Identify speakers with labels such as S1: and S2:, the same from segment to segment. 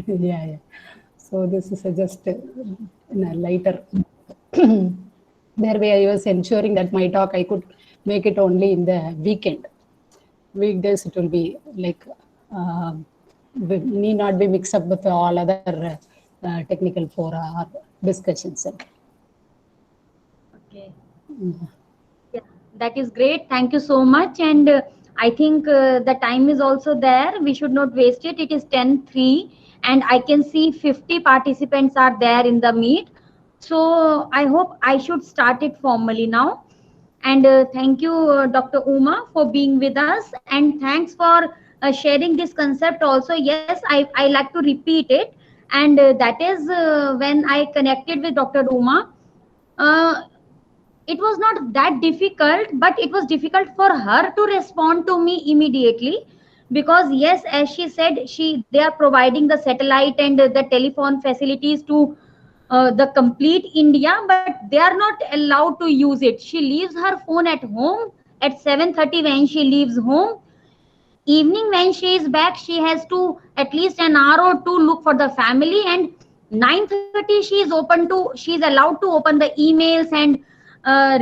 S1: Yeah. So this is just in a lighter. There way I was ensuring that my talk I could make it only in the weekend. Weekdays it will be like need not be mixed up with all other technical fora or discussions.
S2: Okay. Yeah, that is great. Thank you so much. And I think the time is also there. We should not waste it. It is 10:03, and I can see 50 participants are there in the meet. So I hope I should start it formally now. And thank you, Dr. Uma, for being with us. And thanks for sharing this concept also. Yes, I like to repeat it. And that is when I connected with Dr. Uma. Uh, it was not that difficult, but it was difficult for her to respond to me immediately, because yes, as she said, they are providing the satellite and the telephone facilities to the complete India, but they are not allowed to use it. She leaves her phone at home at 7:30 when she leaves home. Evening when she is back, she has to at least an hour or two look for the family, and 9:30 she is allowed to open the emails and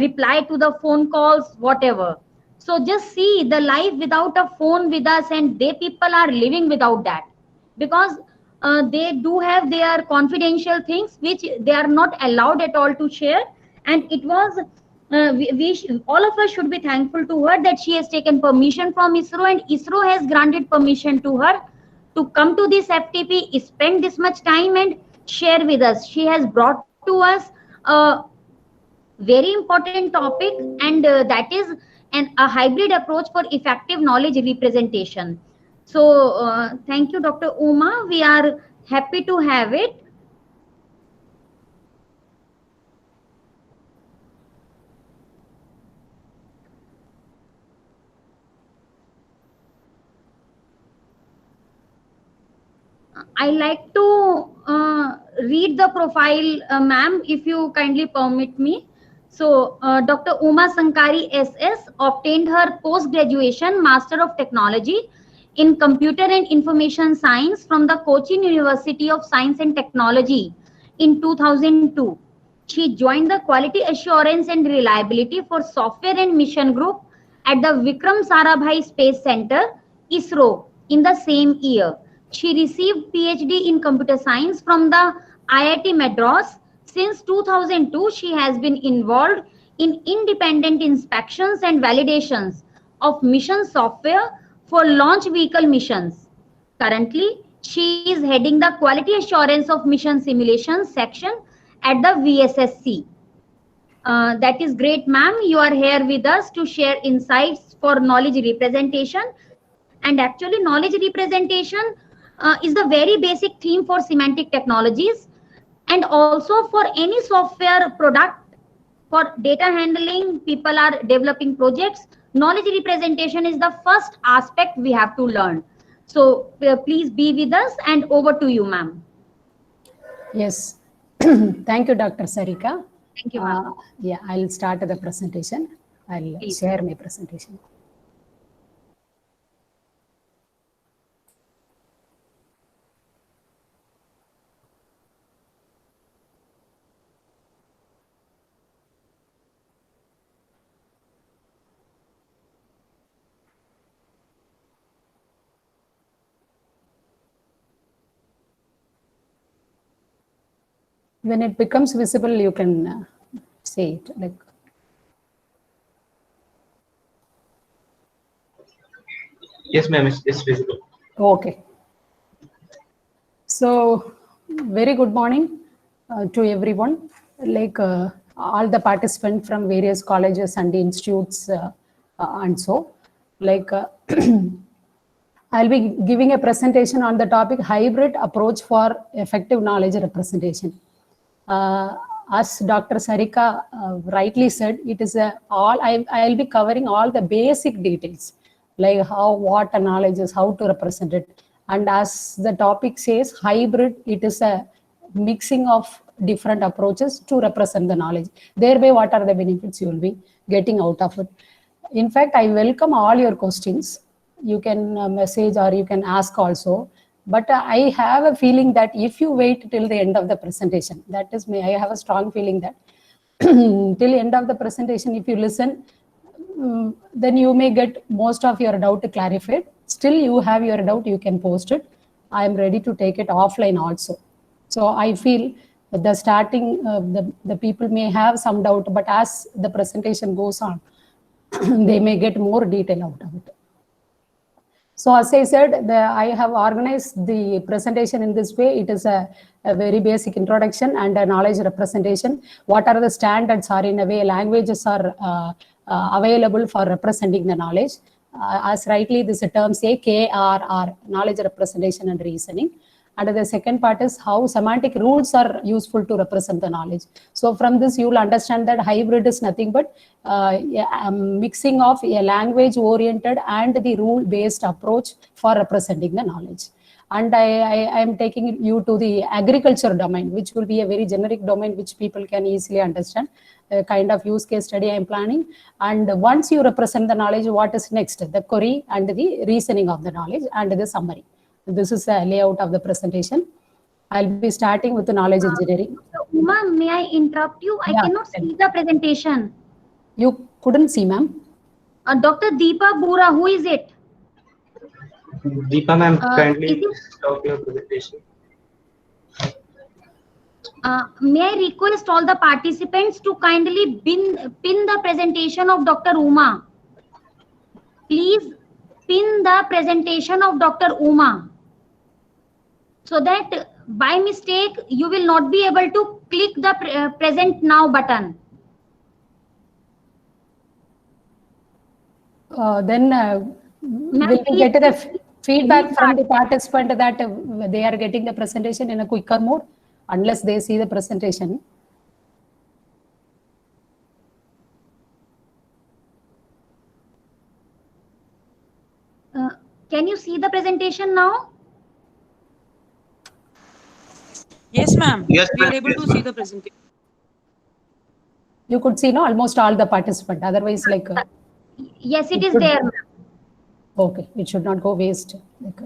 S2: reply to the phone calls, whatever. So just see the life without a phone with us, and they people are living without that, because they do have their confidential things which they are not allowed at all to share. And it was all of us should be thankful to her that she has taken permission from ISRO, and ISRO has granted permission to her to come to this FTP, spend this much time and share with us. She has brought to us a very important topic, and that is a hybrid approach for effective knowledge representation. So thank you, Dr. Uma. We are happy to have it. I like to read the profile, ma'am, if you kindly permit me. So, Dr. Uma Sankari SS obtained her post-graduation Master of Technology in Computer and Information Science from the Cochin University of Science and Technology in 2002. She joined the Quality Assurance and Reliability for Software and Mission Group at the Vikram Sarabhai Space Center, ISRO, in the same year. She received PhD in Computer Science from the IIT Madras. Since 2002, she has been involved in independent inspections and validations of mission software for launch vehicle missions. Currently, she is heading the Quality Assurance of Mission Simulations section at the VSSC. That is great, ma'am. You are here with us to share insights for knowledge representation. And actually, knowledge representation is the very basic theme for semantic technologies, and also for any software product. For data handling, people are developing projects. Knowledge representation is the first aspect we have to learn. So please be with us, and over to you, ma'am.
S1: Yes. Thank you, Dr. Sarika.
S2: Thank you, ma'am.
S1: Yeah, I'll start the presentation. I'll share my presentation. When it becomes visible, you can say it like.
S3: Yes, ma'am, it's visible.
S1: Okay. So, very good morning to everyone. Like all the participants from various colleges and institutes and so. Like I'll be giving a presentation on the topic hybrid approach for effective knowledge representation. As Dr. Sarika rightly said, it is I'll be covering all the basic details, like what a knowledge is, how to represent it. And as the topic says, hybrid, it is a mixing of different approaches to represent the knowledge. Thereby, what are the benefits you will be getting out of it? In fact, I welcome all your questions. You can message or you can ask also. But I have a feeling that if you wait till the end of the presentation, that is me, I have a strong feeling that till end of the presentation, if you listen, then you may get most of your doubt clarified. Still you have your doubt, you can post it. I am ready to take it offline also. So I feel the starting, the people may have some doubt, but as the presentation goes on, they may get more detail out of it. So as I said, I have organized the presentation in this way. It is a very basic introduction and a knowledge representation. What are the standards, or in a way languages are available for representing the knowledge. As rightly this term say, KRR, knowledge representation and reasoning. And the second part is how semantic rules are useful to represent the knowledge. So from this, you will understand that hybrid is nothing but a mixing of a language-oriented and the rule-based approach for representing the knowledge. And I am taking you to the agriculture domain, which will be a very generic domain which people can easily understand. A kind of use case study I am planning. And once you represent the knowledge, what is next? The query and the reasoning of the knowledge and the summary. This is a layout of the presentation. I'll be starting with the knowledge engineering.
S2: So, Uma, may I interrupt you? I cannot see the presentation.
S1: You couldn't see, ma'am?
S2: Dr. Deepa Bura, who is it?
S3: Deepa ma'am, kindly stop your presentation.
S2: May I request all the participants to kindly pin the presentation of Dr. Uma. Please pin the presentation of Dr. Uma, so that by mistake you will not be able to click the present now button.
S1: Then will we get the feedback from the participant that they are getting the presentation in a quicker mode unless they see the presentation?
S2: Can you see the presentation now?
S4: Yes, ma'am.
S3: Yes,
S4: We are
S3: ma'am.
S4: able
S3: Yes,
S4: to
S3: ma'am.
S4: see the presentation.
S1: You could see no almost all the participant. Otherwise, like
S2: Yes, it is there, ma'am.
S1: okay, it should not go waste. Like,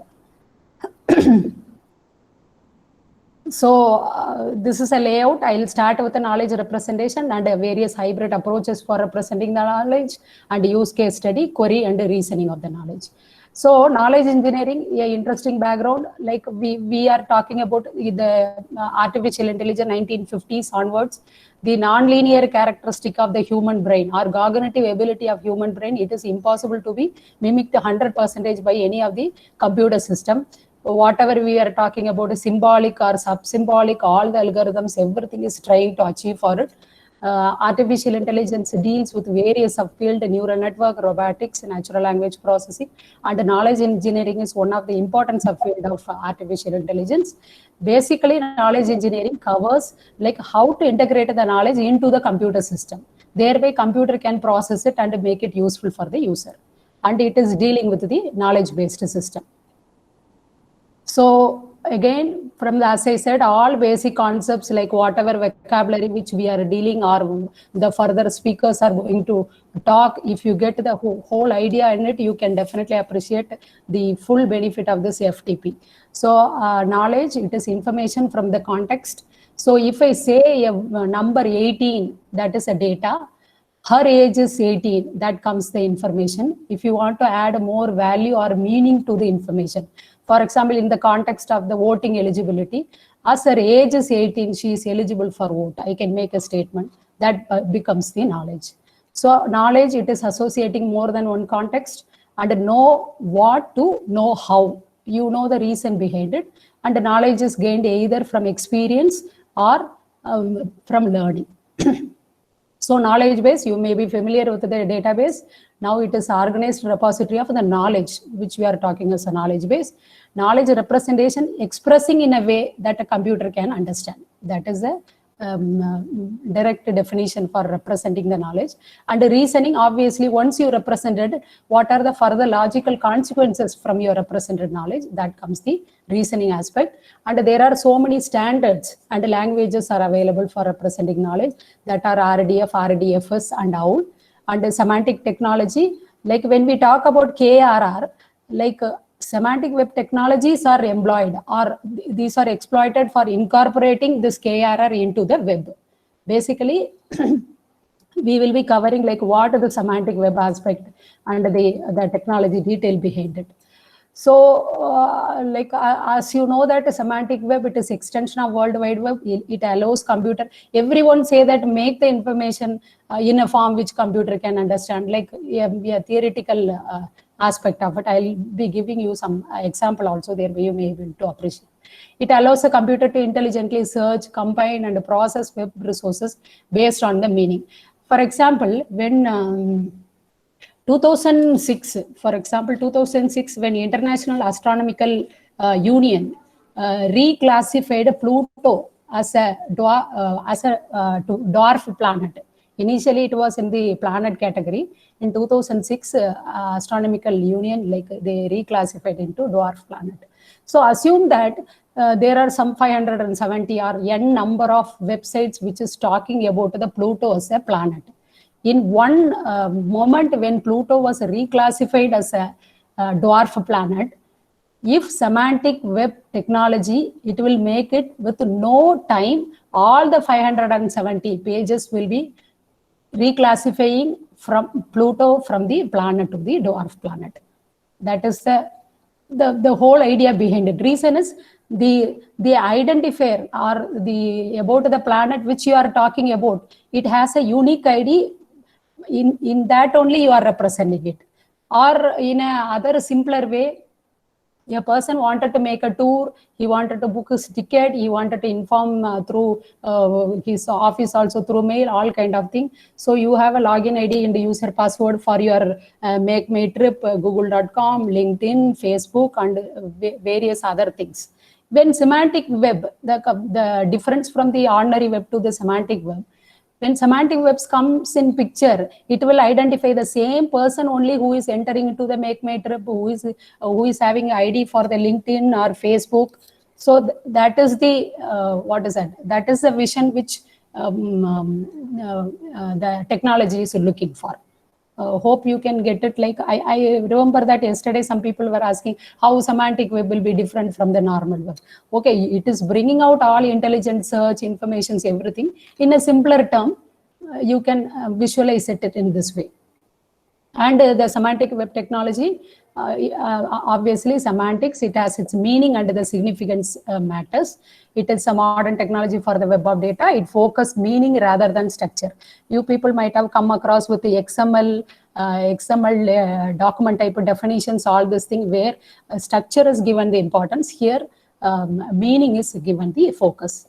S1: so this is a layout. I'll start with the knowledge representation and various hybrid approaches for representing the knowledge and use case study, query and reasoning of the knowledge. So knowledge engineering, a interesting background. Like we are talking about the artificial intelligence 1950s onwards. The non-linear characteristic of the human brain or cognitive ability of human brain, it is impossible to be mimicked 100% by any of the computer system. Whatever we are talking about is symbolic or sub-symbolic, all the algorithms, everything is trying to achieve for it. Artificial intelligence deals with various subfield, neural network, robotics, natural language processing, and knowledge engineering is one of the important subfield of artificial intelligence. Basically, knowledge engineering covers like how to integrate the knowledge into the computer system. Thereby, computer can process it and make it useful for the user. And it is dealing with the knowledge-based system. So again, from the, as I said, all basic concepts like whatever vocabulary which we are dealing or the further speakers are going to talk, if you get the whole idea in it, you can definitely appreciate the full benefit of this FTP. So knowledge, it is information from the context. So if I say a number 18, that is a data. Her age is 18, that comes the information. If you want to add more value or meaning to the information, for example, in the context of the voting eligibility, as her age is 18, she is eligible for vote. I can make a statement that becomes the knowledge. So knowledge, it is associating more than one context and know what to know how. You know the reason behind it, and the knowledge is gained either from experience or from learning. So knowledge base, you may be familiar with the database. Now it is organized repository of the knowledge, which we are talking as a knowledge base. Knowledge representation expressing in a way that a computer can understand. That is a direct definition for representing the knowledge. And reasoning, obviously, once you represented, what are the further logical consequences from your represented knowledge? That comes the reasoning aspect. And there are so many standards and languages are available for representing knowledge, that are RDF, RDFS and OWL. And semantic technology, like when we talk about KRR, like semantic web technologies are employed, or these are exploited for incorporating this KRR into the web. Basically, we will be covering like what is the semantic web aspect and the technology detail behind it. So, as you know that semantic web, it is extension of World Wide Web. It allows computer. Everyone say that make the information in a form which computer can understand. Like a theoretical aspect of it. I'll be giving you some example also there where you may be able to appreciate. It allows a computer to intelligently search, combine, and process web resources based on the meaning. For example, when 2006, for example, 2006, when International Astronomical Union reclassified Pluto as a dwarf planet. Initially, it was in the planet category. In 2006, Astronomical Union, like they reclassified into dwarf planet. So assume that there are some 570 or n number of websites which is talking about the Pluto as a planet. In one moment when Pluto was reclassified as a dwarf planet, if semantic web technology, it will make it with no time, all the 570 pages will be reclassifying from Pluto from the planet to the dwarf planet. That is the whole idea behind it. Reason is the identifier or the about the planet which you are talking about, it has a unique ID. In that only you are representing it. Or in a other simpler way, a person wanted to make a tour, he wanted to book his ticket, he wanted to inform through his office, also through mail, all kind of thing. So you have a login ID and the user password for your Make My Trip, google.com, LinkedIn, Facebook, and various other things. When semantic web, the difference from the ordinary web to the semantic web, when semantic webs comes in picture, it will identify the same person only who is entering into the Make My Trip, who is having ID for the LinkedIn or Facebook. So that is the what is that? That is the vision which the technology is looking for. Hope you can get it. Like I remember that yesterday some people were asking how semantic web will be different from the normal web. Okay, it is bringing out all intelligent search informations, everything in a simpler term. You can visualize it in this way. And the semantic web technology, obviously semantics, it has its meaning and the significance matters. It is a modern technology for the web of data. It focuses meaning rather than structure. You people might have come across with the XML document type of definitions, all this thing where structure is given the importance. Here, meaning is given the focus.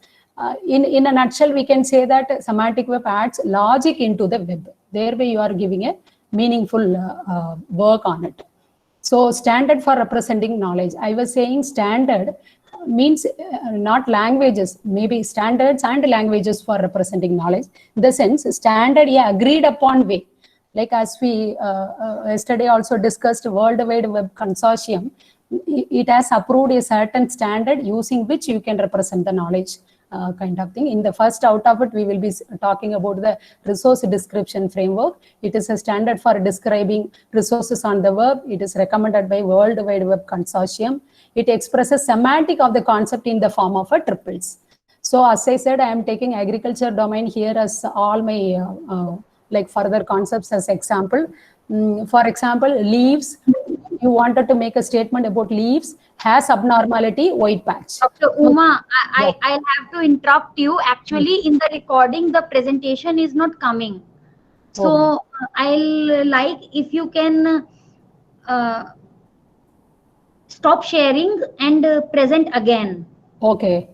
S1: In a nutshell, we can say that semantic web adds logic into the web. Thereby, you are giving a meaningful work on it. So standard for representing knowledge. I was saying standard means not languages, maybe standards and languages for representing knowledge. In the sense, standard, yeah, agreed upon way. Like as we yesterday also discussed, World Wide Web Consortium, it has approved a certain standard using which you can represent the knowledge. Kind of thing. In the first out of it, we will be talking about the resource description framework. It is a standard for describing resources on the web. It is recommended by World Wide Web Consortium. It expresses semantic of the concept in the form of a triples. So as I said, I am taking agriculture domain here as all my like further concepts as example. For example, leaves. You wanted to make a statement about leaves, has abnormality, white patch.
S2: Dr. Uma, I'll have to interrupt you. Actually, in the recording, the presentation is not coming. So I'll like if you can stop sharing and present again.
S1: Okay.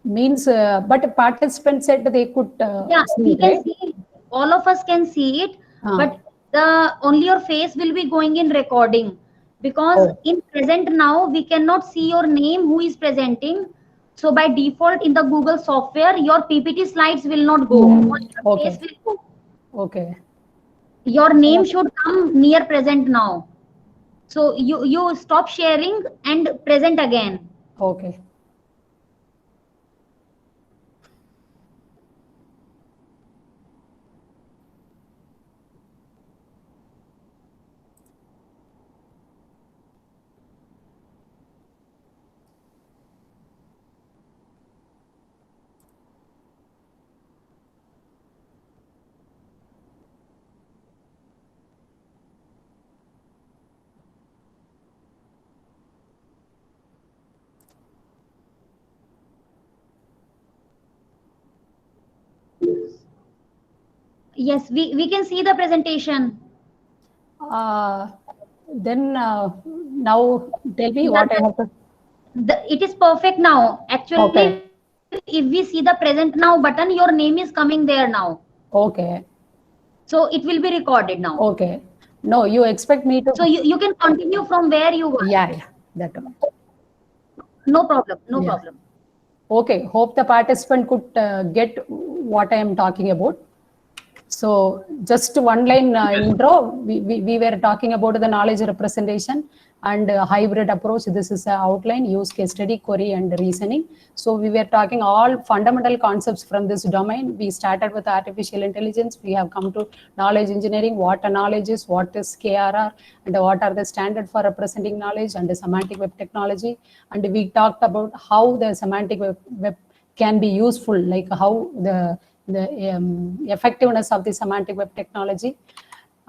S1: Means, but participants said they could
S2: yeah,
S1: see
S2: we
S1: it,
S2: can
S1: right?
S2: see it. All of us can see it, but only your face will be going in recording, because in present now we cannot see your name who is presenting. So by default in the Google software, your PPT slides will not go. Only your face will go.
S1: Okay.
S2: Your name should come near present now. So you stop sharing and present again.
S1: Okay.
S2: Yes, we can see the presentation.
S1: Then now tell me what I have to.
S2: It is perfect now.
S1: Okay.
S2: Actually, if we see the present now button, your name is coming there now.
S1: Okay.
S2: So it will be recorded now.
S1: Okay. No, you expect me to.
S2: So you can continue from where you were.
S1: Yeah, that one.
S2: No problem. No
S1: Yeah.
S2: problem.
S1: Okay. Hope the participant could get what I am talking about. So just one line intro, we were talking about the knowledge representation and hybrid approach. This is an outline, use case study, query and reasoning. So we were talking all fundamental concepts from this domain. We started with artificial intelligence. We have come to knowledge engineering, what a knowledge is, what is KRR, and what are the standard for representing knowledge, and the semantic web technology. And we talked about how the semantic web can be useful, like how the effectiveness of the semantic web technology,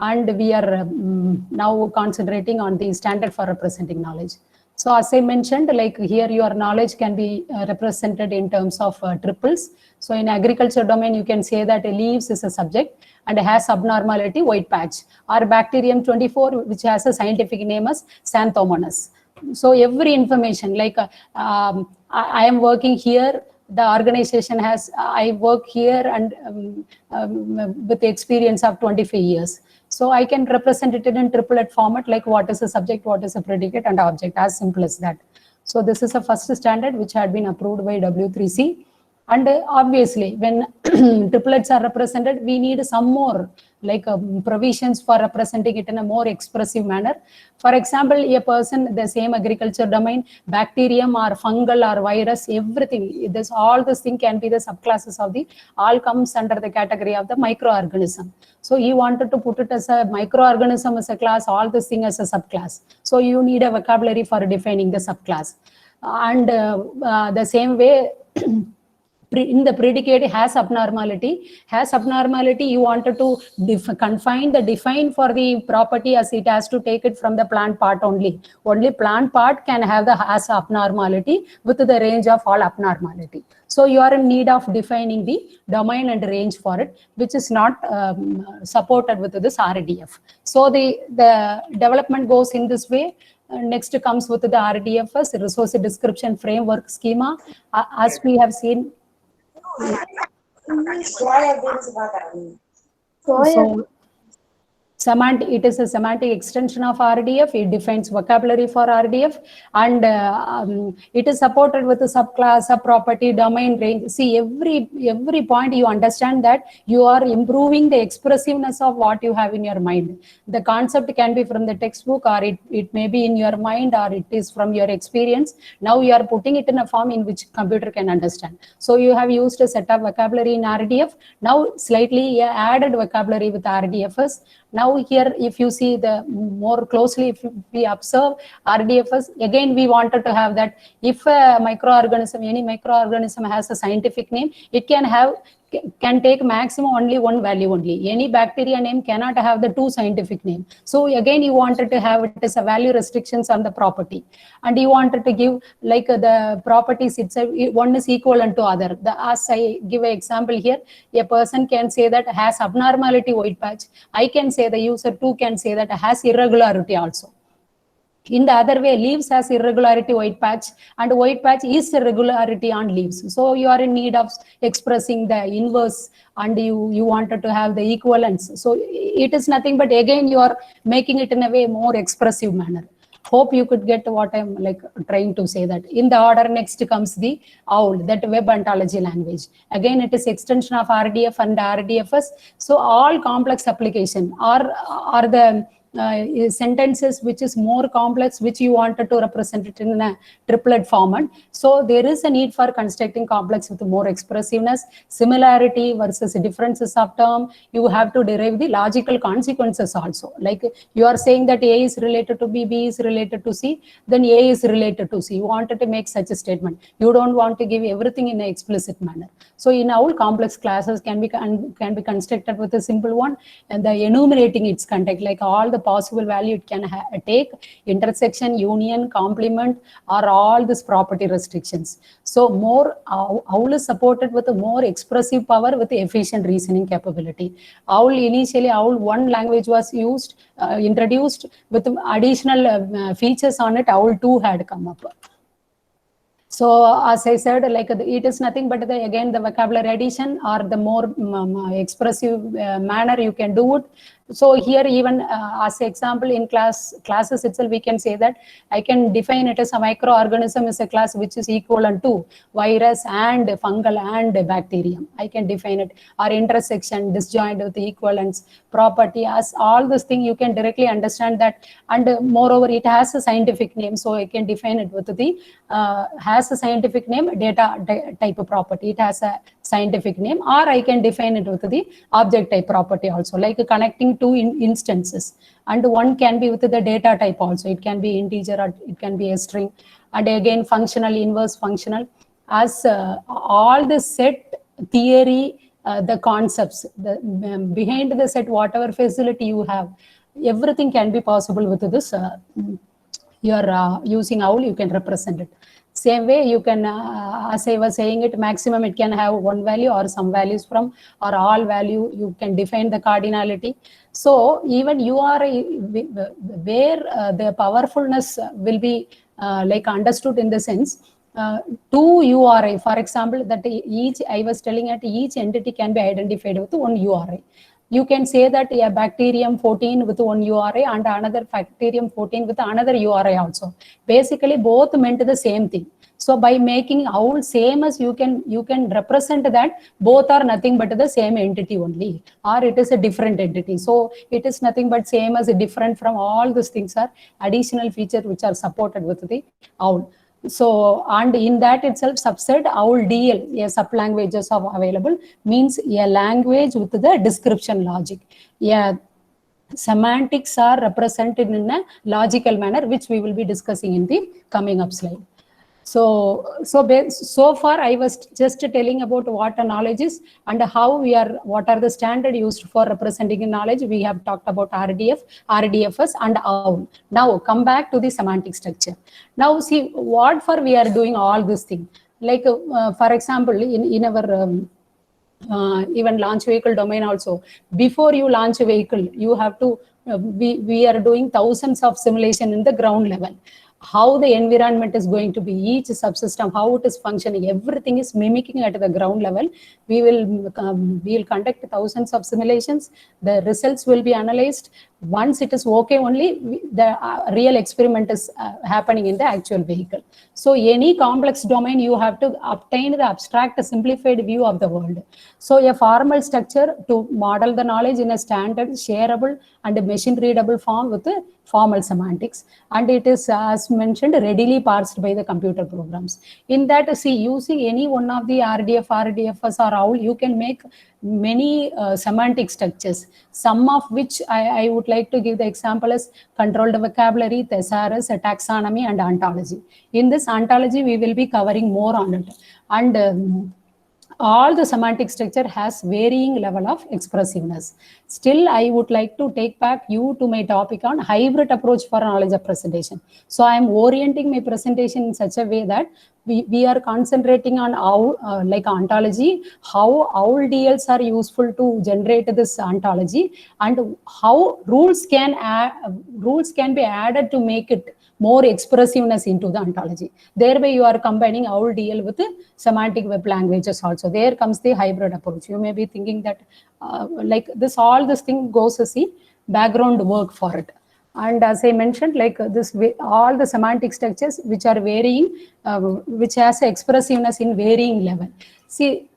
S1: and we are now concentrating on the standard for representing knowledge. So as I mentioned, like here your knowledge can be represented in terms of triples. So in agriculture domain, you can say that leaves is a subject and has abnormality white patch, or bacterium 24, which has a scientific name as Xanthomonas. So every information, like I am working here, the organization has, I work here and with the experience of 25 years. So I can represent it in triplet format, like what is a subject, what is a predicate and object, as simple as that. So this is a first standard which had been approved by W3C. And obviously, when triplets are represented, we need some more like provisions for representing it in a more expressive manner. For example, a person, the same agriculture domain, bacterium or fungal or virus, everything, this all this thing can be the subclasses of the, all comes under the category of the microorganism. So he wanted to put it as a microorganism as a class, all this thing as a subclass. So you need a vocabulary for defining the subclass. And the same way, in the predicate has abnormality, you wanted to define for the property as it has to take it from the plant part only. Only plant part can have the has abnormality with the range of all abnormality. So you are in need of defining the domain and range for it, which is not supported with this RDF. So the development goes in this way. Next comes with the RDFS, resource description framework schema. As we have seen, so it is a semantic extension of RDF. It defines vocabulary for RDF, and it is supported with a subclass, subproperty, domain, range. See, every point you understand that you are improving the expressiveness of what you have in your mind. The concept can be from the textbook, or it may be in your mind, or it is from your experience. Now you are putting it in a form in which computer can understand. So you have used a set of vocabulary in RDF. Now slightly added vocabulary with RDFS. Now here, if you see the more closely, if we observe RDFS, again we wanted to have that if a microorganism, any microorganism has a scientific name, it can take maximum only one value only. Any bacteria name cannot have the two scientific name. So again, you wanted to have it as a value restrictions on the property, and you wanted to give like the properties itself, one is equivalent to other. As I give an example here, a person can say that has abnormality white patch. I can say the user too can say that has irregularity also. In the other way, leaves has irregularity white patch, and white patch is irregularity on leaves. So you are in need of expressing the inverse, and you wanted to have the equivalence. So it is nothing but again you are making it in a way more expressive manner. Hope you could get what I'm like trying to say. That in the order next comes the OWL, that web ontology language. Again, it is extension of RDF and RDFS. So all complex application are the sentences which is more complex, which you wanted to represent it in a triplet format. So there is a need for constructing complex with more expressiveness, similarity versus differences of term. You have to derive the logical consequences also. Like you are saying that A is related to B, B is related to C, then A is related to C. You wanted to make such a statement. You don't want to give everything in an explicit manner. So in all complex classes can be constructed with a simple one, and the enumerating its content, like all the the possible value it can take, intersection, union, complement, or all these property restrictions. So more OWL is supported with a more expressive power with efficient reasoning capability. OWL initially, OWL 1 language was used, introduced with additional features on it. OWL 2 had come up. So as I said, like it is nothing but again the vocabulary addition or the more expressive manner you can do it. So here even as example in classes itself, we can say that I can define it as a microorganism is a class which is equivalent to virus and fungal and bacterium. I can define it, or intersection, disjoint with equivalence, property, as all this thing you can directly understand that. And moreover, it has a scientific name, so I can define it with the has a scientific name, data type of property. It has a scientific name, or I can define it with the object type property also, like connecting two instances. And one can be with the data type also. It can be integer or it can be a string. And again, functional, inverse functional. As all the set theory, the concepts, behind the set, whatever facility you have, everything can be possible with this. You're using OWL, you can represent it. Same way you can, as I was saying it, maximum it can have one value or some values from, or all value, you can define the cardinality. So even URI, where the powerfulness will be like understood in the sense, two URI, for example, that each, I was telling at each entity can be identified with one URI. You can say that a bacterium 14 with one URI and another bacterium 14 with another URI also. Basically, both meant the same thing. So by making OWL same as you can represent that both are nothing but the same entity only, or it is a different entity. So it is nothing but same as a different from all these things are additional features which are supported with the OWL. So, and in that itself subset OWL DL, a sub languages are available, means a language with the description logic. Yeah, semantics are represented in a logical manner, which we will be discussing in the coming up slide. So far I was just telling about what a knowledge is and how what are the standard used for representing a knowledge. We have talked about RDF, RDFS and OWL. Now come back to the semantic structure. Now see what for we are doing all this thing. Like for example, in our even launch vehicle domain also, before you launch a vehicle, you have to, we are doing thousands of simulation in the ground level. How the environment is going to be, each subsystem, how it is functioning, everything is mimicking at the ground level. We will conduct thousands of simulations. The results will be analyzed. Once it is okay, only the real experiment is happening in the actual vehicle. So any complex domain, you have to obtain the abstract, simplified view of the world. So a formal structure to model the knowledge in a standard, shareable, and machine readable form with the formal semantics, and it is, as mentioned, readily parsed by the computer programs. In that, see, using any one of the RDF, RDFS or OWL, you can make many semantic structures, some of which I would like to give the example as controlled vocabulary, thesaurus, taxonomy, and ontology. In this ontology, we will be covering more on it. And all the semantic structure has varying level of expressiveness. Still, I would like to take back you to my topic on hybrid approach for knowledge of presentation. So I am orienting my presentation in such a way that we are concentrating on how, like ontology, how OWL DLs are useful to generate this ontology, and how rules can be added to make it more expressiveness into the ontology. Thereby, you are combining OWL DL with the semantic web languages also. There comes the hybrid approach. You may be thinking that like this, all this thing goes as the background work for it. And as I mentioned, like this, all the semantic structures which are varying, which has expressiveness in varying level. See,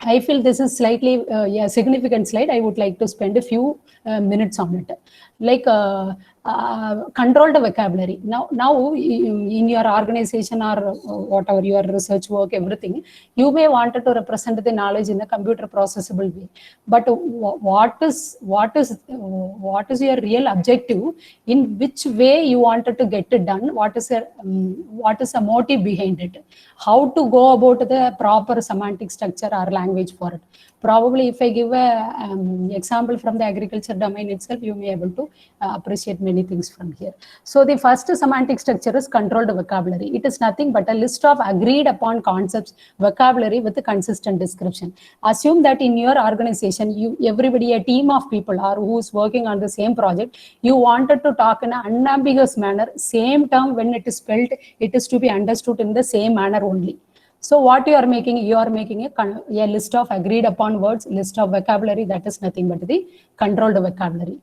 S1: I feel this is slightly a significant slide. I would like to spend a few minutes on it. Like controlled vocabulary. Now in your organization or whatever your research work, everything, you may want to represent the knowledge in a computer processable way. But what is your real objective? In which way you wanted to get it done? What is a motive behind it? How to go about the proper semantic structure or language for it? Probably if I give a example from the agriculture domain itself, you may be able to appreciate many things from here. So the first semantic structure is controlled vocabulary. It is nothing but a list of agreed upon concepts, vocabulary with a consistent description. Assume that in your organization, everybody, a team of people are who is working on the same project, you wanted to talk in an unambiguous manner, same term when it is spelled, it is to be understood in the same manner only. So what you are making a list of agreed upon words, list of vocabulary, that is nothing but the controlled vocabulary.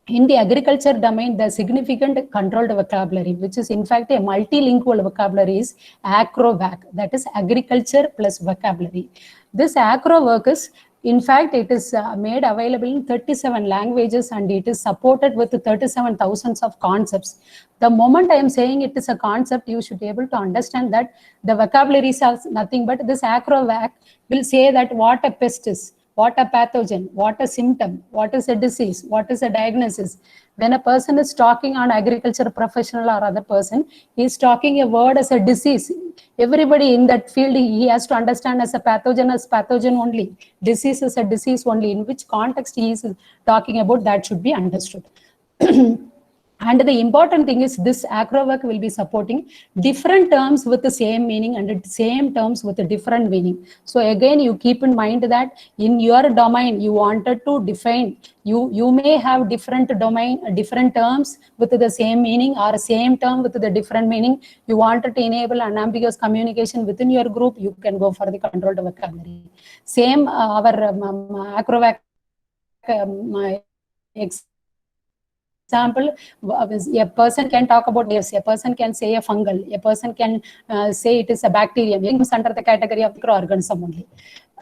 S1: In the agriculture domain, the significant controlled vocabulary, which is in fact a multilingual vocabulary, is AcroVac, that is agriculture plus vocabulary. This AcroVac is, in fact, it is made available in 37 languages and it is supported with 37,000 of concepts. The moment I am saying it is a concept, you should be able to understand that the vocabularies are nothing but this AcroVac will say that what a pest is, what a pathogen, what a symptom, what is a disease, what is a diagnosis. When a person is talking on agriculture professional or other person, he is talking a word as a disease. Everybody in that field, he has to understand as a pathogen only. Disease is a disease only. In which context he is talking about, that should be understood. And the important thing is this AcroVac will be supporting different terms with the same meaning and the same terms with a different meaning. So again, you keep in mind that in your domain, you wanted to define, you may have different terms with the same meaning or same term with the different meaning. You wanted to enable unambiguous communication within your group, you can go for the controlled vocabulary. Same, our AcroVac example, a person can talk about waves, a person can say a fungal, a person can say it is a bacterium. It is under the category of microorganism only.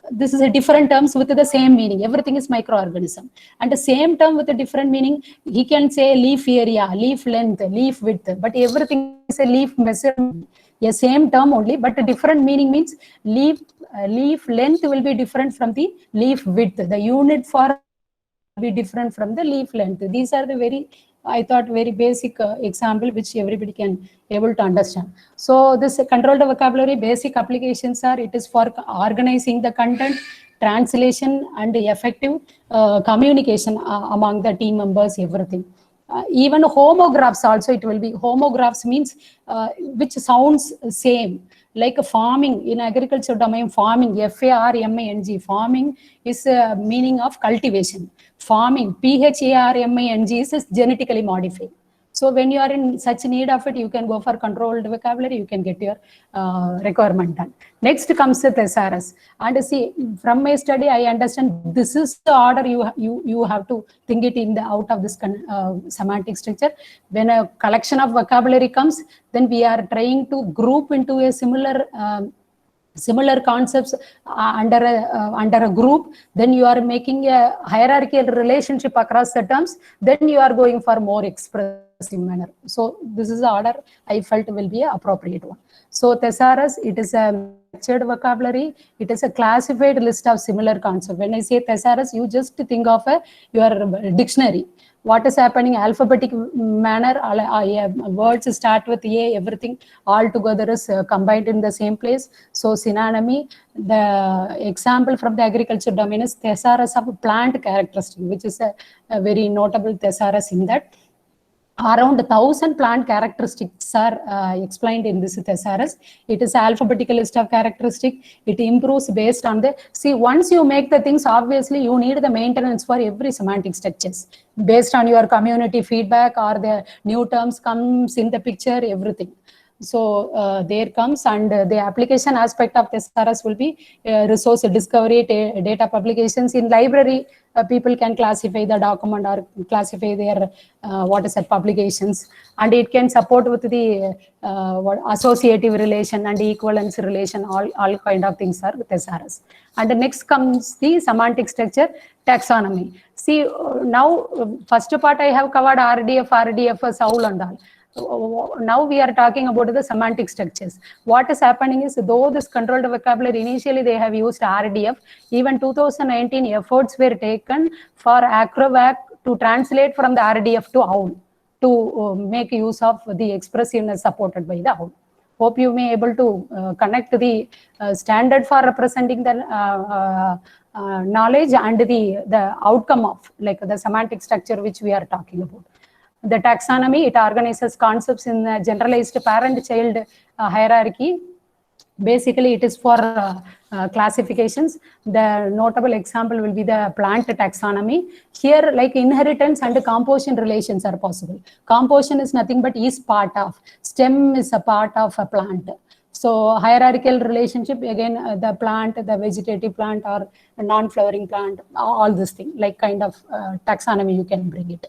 S1: This is a different terms with the same meaning. Everything is microorganism. And the same term with a different meaning, he can say leaf area, leaf length, leaf width, but everything is a leaf measurement. A same term only, but a different meaning means leaf length will be different from the leaf width. The unit for be different from the leaf length. These are the very basic example which everybody can able to understand. So this controlled vocabulary basic applications are, it is for organizing the content, translation and effective communication among the team members, everything. Even homographs also, it will be, homographs means which sounds same. Like farming, in agriculture domain, farming, F-A-R-M-I-N-G, farming is meaning of cultivation. Farming, P-H-A-R-M-I-N-G is genetically modified. So when you are in such need of it, you can go for controlled vocabulary, you can get your requirement done. Next comes the thesaurus. And see, from my study, I understand this is the order you have to think it in the out of this semantic structure. When a collection of vocabulary comes, then we are trying to group into a similar concepts under a group. Then you are making a hierarchical relationship across the terms. Then you are going for more expressive manner. So this is the order I felt will be an appropriate one. So thesaurus, it is a structured vocabulary. It is a classified list of similar concepts. When I say thesaurus, you just think of your dictionary. What is happening alphabetic manner, words start with A, everything all together is combined in the same place. So synonymy, the example from the agriculture domain is thesaurus of plant characteristic, which is a very notable thesaurus in that. Around 1,000 plant characteristics are explained in this thesaurus. It is an alphabetical list of characteristics. It improves based on the, see, once you make the things, obviously you need the maintenance for every semantic structures. Based on your community feedback or the new terms comes in the picture, everything. So there comes, and the application aspect of thesaurus will be resource discovery, data publications in library. People can classify the document or classify their publications, and it can support with the associative relation and equivalence relation. All kind of things are thesaurus. And the next comes the semantic structure, taxonomy. See, now first part I have covered RDF, SOUL and all. Now we are talking about the semantic structures. What is happening is, though this controlled vocabulary, initially they have used RDF, even 2019 efforts were taken for Acrovac to translate from the RDF to OWL, to make use of the expressiveness supported by the OWL. Hope you may able to connect the standard for representing the knowledge and the outcome of, like, the semantic structure which we are talking about. The taxonomy, it organizes concepts in a generalized parent-child hierarchy. Basically, it is for classifications. The notable example will be the plant taxonomy. Here, like, inheritance and composition relations are possible. Composition is nothing but is part of. Stem is a part of a plant. So hierarchical relationship, again, the plant, the vegetative plant or non-flowering plant, all this thing, like kind of taxonomy you can bring it.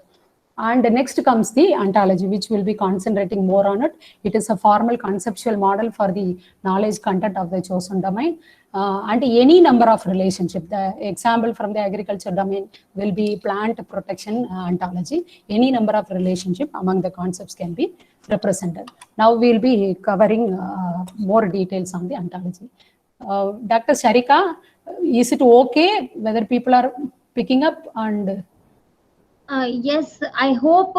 S1: And next comes the ontology, which will be concentrating more on it. It is a formal conceptual model for the knowledge content of the chosen domain, and any number of relationship. The example from the agriculture domain will be plant protection ontology. Any number of relationship among the concepts can be represented. Now we will be covering more details on the ontology. Dr. Sharika, is it okay whether people are picking up? And
S2: yes, I hope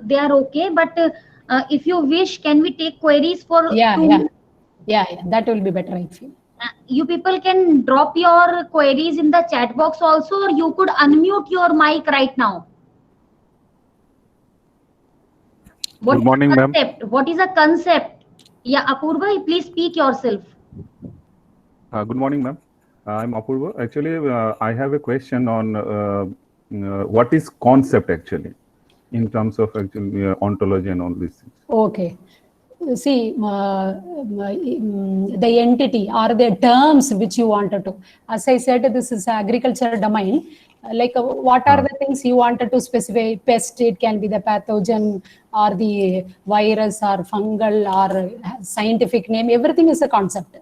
S2: they are okay. But if you wish, can we take queries for
S1: yeah,
S2: 2
S1: yeah,
S2: minutes?
S1: yeah, that will be better, I feel.
S2: You people can drop your queries in the chat box also, or you could unmute your mic right now.
S5: Good morning, ma'am.
S2: What is a concept? Yeah, Apurva, please speak yourself.
S5: Good morning, ma'am. I'm Apurva. Actually, I have a question on what is concept actually, in terms of actually ontology and all these things.
S1: Okay. See, the entity or the terms which you wanted to, as I said, this is agriculture domain. Like, what are the things you wanted to specify? Pest, it can be the pathogen or the virus or fungal or scientific name. Everything is a concept.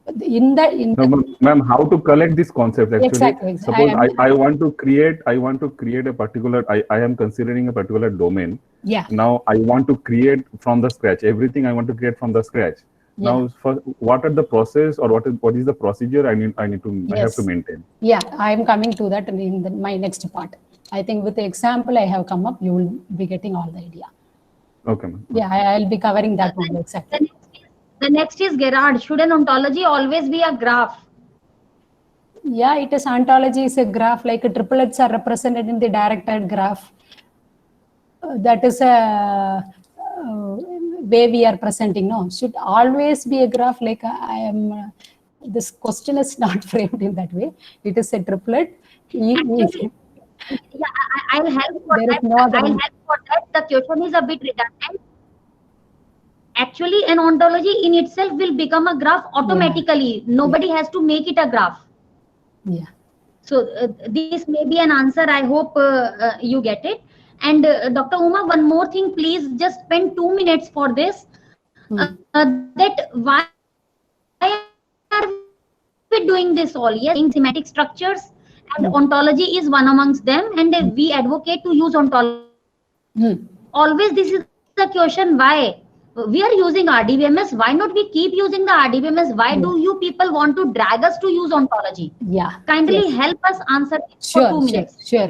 S5: Ma'am, how to collect this concept actually?
S1: Exactly.
S5: Suppose I want to create a particular, I am considering a particular domain.
S1: Yeah.
S5: Now I want to create from the scratch. Everything I want to create from the scratch. Yeah. Now, what are the process, or what is the procedure I have to maintain?
S1: Yeah, I am coming to that in my next part. I think with the example I have come up, you will be getting all the idea.
S5: Okay, ma'am.
S1: Yeah, I'll be covering that one exactly.
S2: The next is Gerard. Should an ontology always be a graph?
S1: Yeah, it is. Ontology is a graph, like triplets are represented in the directed graph. That is a way we are presenting. No, should always be a graph. Like, this question is not framed in that way. It is a triplet.
S2: Actually, yeah, I'll help for
S1: There
S2: that.
S1: is no other
S2: I'll help for that. The question is a bit redundant. Actually, an ontology in itself will become a graph automatically. Yeah. Nobody has to make it a graph.
S1: Yeah.
S2: So this may be an answer. I hope you get it. And Dr. Uma, one more thing, please just spend 2 minutes for this. That why are we doing this all? Yes, in semantic structures, and ontology is one amongst them. And we advocate to use ontology. Always this is the question, why? We are using RDBMS. Why not we keep using the RDBMS? Why do you people want to drag us to use ontology?
S1: Yeah.
S2: Kindly help us answer for 2 minutes.
S1: Sure.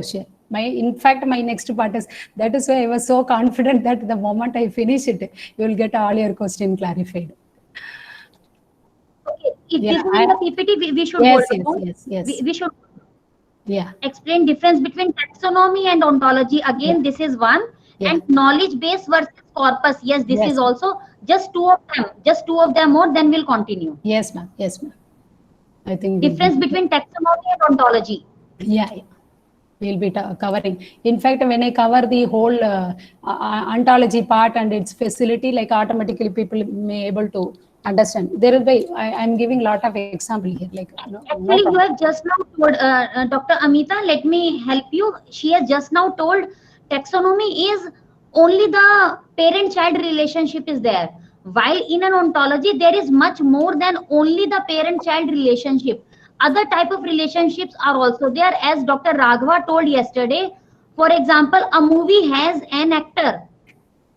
S1: In fact, my next part is, that is why I was so confident that the moment I finish it, you will get all your question clarified.
S2: Okay. If this is in the PPT, we should
S1: yes.
S2: We should explain difference between taxonomy and ontology. Again, this is one. And knowledge base versus corpus. Yes, this is also just two of them. Just two of them more, then we'll continue.
S1: Yes, ma'am. I think
S2: difference between taxonomy and ontology.
S1: Yeah. we'll be covering. In fact, when I cover the whole ontology part and its facility, like automatically people may able to understand. There will be, I'm giving a lot of example here. Like
S2: Actually, you have just now told, Dr. Amita, let me help you. She has just now told taxonomy is only the parent-child relationship is there. While in an ontology, there is much more than only the parent-child relationship. Other type of relationships are also there, as Dr. Raghava told yesterday. For example, a movie has an actor.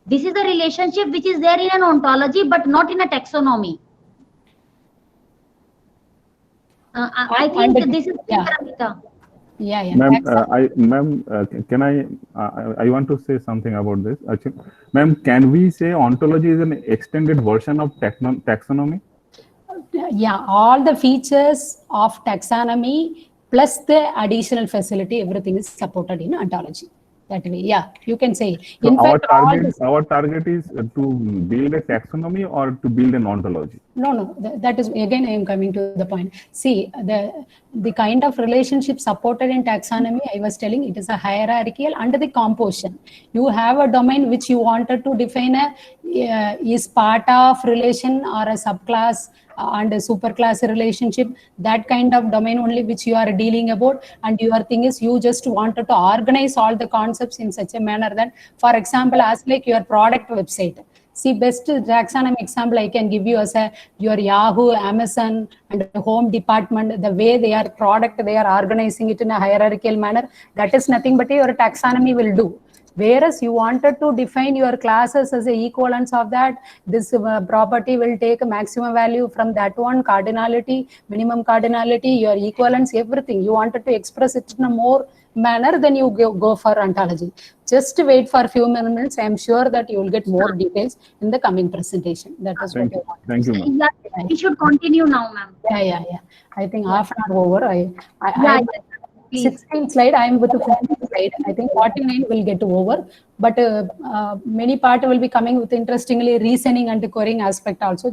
S2: This is a relationship which is there in an ontology, but not in a taxonomy. I think this is Amita.
S1: Yeah.
S5: Ma'am, can I want to say something about this. Actually, ma'am, can we say ontology is an extended version of taxonomy?
S1: Yeah, all the features of taxonomy plus the additional facility, everything is supported in ontology. That way, yeah, you can say.
S5: So
S1: in fact,
S5: our target is to build a taxonomy or to build an ontology? No,
S1: that is, again, I am coming to the point. See, the kind of relationship supported in taxonomy, I was telling, it is a hierarchical under the composition. You have a domain which you wanted to define is part of relation or a subclass and a superclass relationship, that kind of domain only which you are dealing about, and your thing is you just wanted to organize all the concepts in such a manner that, for example, as like your product website. See, best taxonomy example I can give you as your Yahoo, Amazon, and home department, the way they are product, they are organizing it in a hierarchical manner. That is nothing but your taxonomy will do. Whereas you wanted to define your classes as a equivalence of that, this property will take a maximum value from that one, cardinality, minimum cardinality, your equivalence, everything. You wanted to express it in a more manner, then you go for ontology. Just wait for a few minutes. I am sure that you will get more details in the coming presentation. That is what I want.
S5: Thank you, ma'am.
S2: Yeah, we should continue now, ma'am.
S1: Yeah. I think half an hour over. I 16 slide. I am with the 14 slide. I think 49 will get over, but many part will be coming with interestingly reasoning and querying aspect also.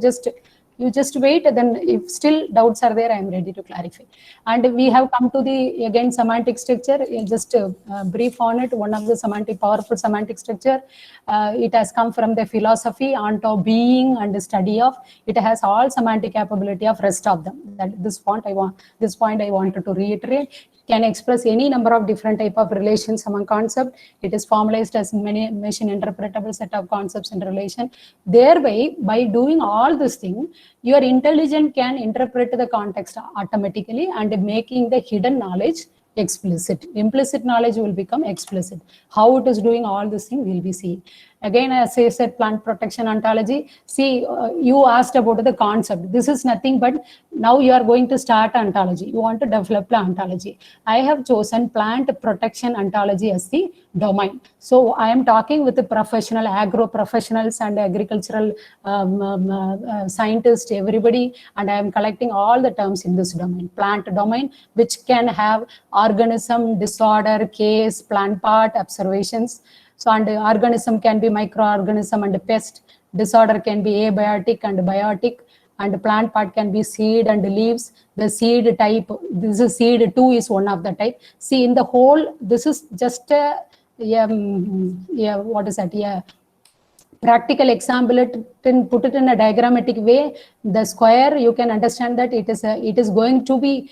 S1: You just wait, then if still doubts are there, I am ready to clarify. And we have come to the, again, semantic structure. Just brief on it. One of the powerful semantic structure, it has come from the philosophy onto being and study of. It has all semantic capability of rest of them. This point I wanted to reiterate. Can express any number of different type of relations among concept. It is formalized as many machine interpretable set of concepts in relation. Thereby, by doing all this thing, your intelligence can interpret the context automatically and making the hidden knowledge explicit. Implicit knowledge will become explicit. How it is doing all this thing will be seen. Again, as I said, plant protection ontology. See, you asked about the concept. This is nothing but now you are going to start ontology. You want to develop the ontology. I have chosen plant protection ontology as the domain. So I am talking with the professional, agro professionals and agricultural scientists, everybody, and I am collecting all the terms in this domain, plant domain, which can have organism, disorder, case, plant part, observations. So, and organism can be microorganism and pest, disorder can be abiotic and biotic, and plant part can be seed and leaves. The seed type, this is seed 2 is one of the type. See, in the whole, this is just what is that? Yeah, practical example, put it in a diagrammatic way. The square, you can understand that it is going to be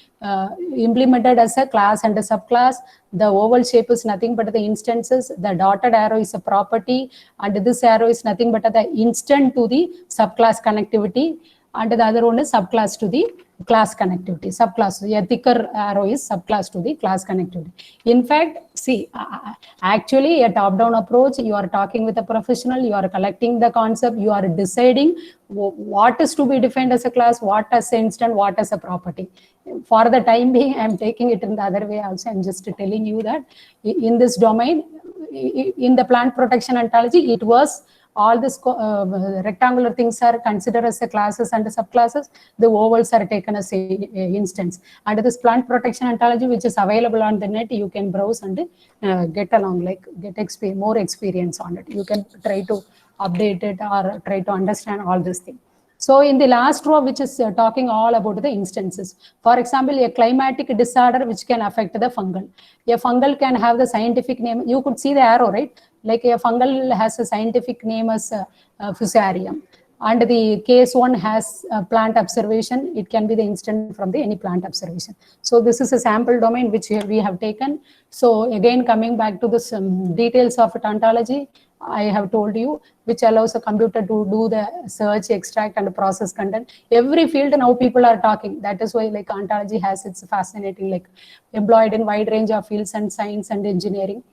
S1: implemented as a class and a subclass. The oval shape is nothing but the instances. The dotted arrow is a property, and this arrow is nothing but the instant to the subclass connectivity, and the other one is subclass to the class connectivity. Subclass, a thicker arrow is subclass to the class connectivity. In fact, see, actually a top-down approach, you are talking with a professional, you are collecting the concept, you are deciding what is to be defined as a class, what as an instant, what as a property. For the time being, I am taking it in the other way also. I am just telling you that in this domain, in the plant protection ontology, it was all this rectangular things are considered as the classes and the subclasses. The ovals are taken as a instance. And this plant protection ontology, which is available on the net, you can browse and get along, like get more experience on it. You can try to update it or try to understand all this thing. So in the last row, which is talking all about the instances. For example, a climatic disorder which can affect the fungal. A fungal can have the scientific name. You could see the arrow, right? Like a fungal has a scientific name as Fusarium. And the case one has plant observation. It can be the instant from the any plant observation. So this is a sample domain which we have taken. So again, coming back to the details of ontology, I have told you, which allows a computer to do the search, extract, and process content. Every field now people are talking. That is why like ontology has its fascinating, like employed in wide range of fields and science and engineering.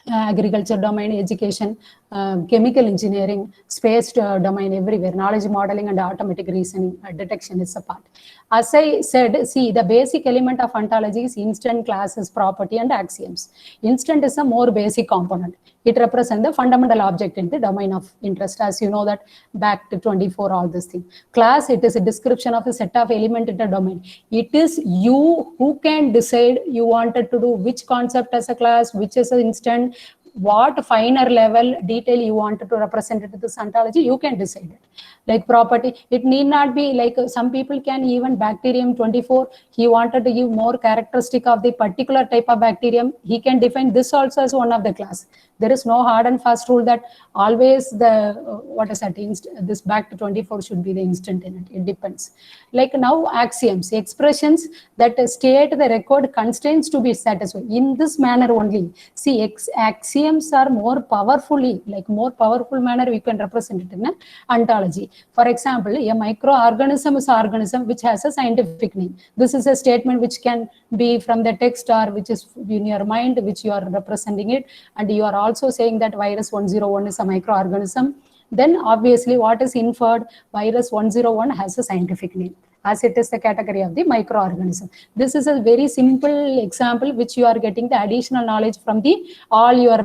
S1: Agriculture domain, education, chemical engineering, space domain, everywhere. Knowledge modeling and automatic reasoning detection is a part. As I said, see, the basic element of ontology is instant, classes, property, and axioms. Instant is a more basic component. It represents the fundamental object in the domain of interest. As you know that back to 24, all this thing. Class, it is a description of a set of element in the domain. It is you who can decide you wanted to do which concept as a class, which is an instant, what finer level detail you wanted to represent it to this ontology, you can decide it. Like property, it need not be like some people can even bacterium 24, he wanted to give more characteristic of the particular type of bacterium, he can define this also as one of the class. There is no hard and fast rule that always the, what is that, this back to 24 should be the instant in it. It depends. Like now axioms, expressions that state the record constraints to be satisfied. In this manner only, see, axioms are more powerfully, like more powerful manner we can represent it in an ontology. For example, a microorganism is an organism which has a scientific name. This is a statement which can be from the text or which is in your mind, which you are representing it, and you are also saying that virus 101 is a microorganism. Then obviously what is inferred, virus 101 has a scientific name, as it is the category of the microorganism. This is a very simple example which you are getting the additional knowledge from the all your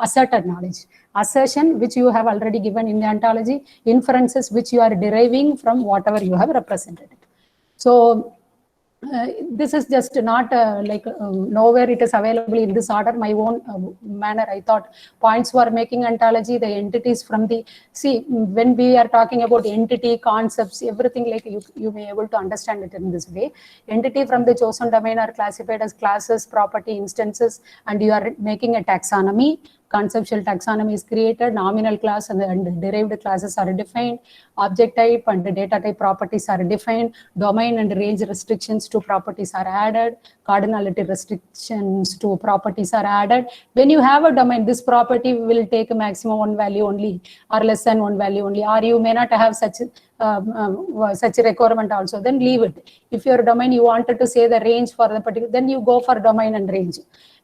S1: asserted knowledge. Assertion which you have already given in the ontology, inferences which you are deriving from whatever you have represented. So this is just not nowhere it is available in this order. My own manner, I thought points were making ontology, the entities from the, see, when we are talking about entity, concepts, everything, like you may able to understand it in this way. Entity from the chosen domain are classified as classes, property, instances, and you are making a taxonomy. Conceptual taxonomy is created, nominal class and derived classes are defined, object type and data type properties are defined, domain and range restrictions to properties are added, cardinality restrictions to properties are added. When you have a domain, this property will take a maximum one value only or less than one value only, or you may not have such a requirement also, then leave it. If your domain you wanted to say the range for the particular, then you go for domain and range.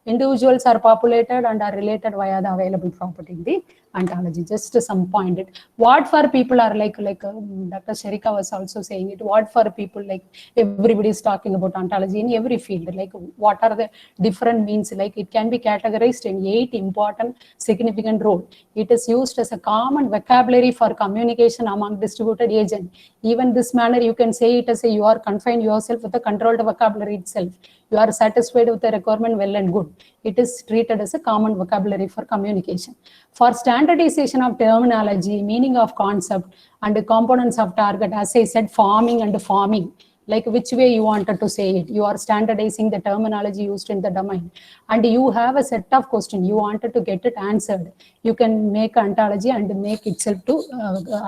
S1: Individuals are populated and are related via the available property in the ontology. Just some point it. What for people are like Dr. Sherika was also saying it. What for people, like everybody is talking about ontology in every field. Like what are the different means? Like it can be categorized in 8 important significant roles. It is used as a common vocabulary for communication among distributed agents. Even this manner you can say it as a you are confined yourself with the controlled vocabulary itself. You are satisfied with the requirement, well and good. It is treated as a common vocabulary for communication. For standardization of terminology, meaning of concept, and the components of target, as I said, forming and forming, like which way you wanted to say it. You are standardizing the terminology used in the domain. And you have a set of questions. You wanted to get it answered. You can make ontology and make itself to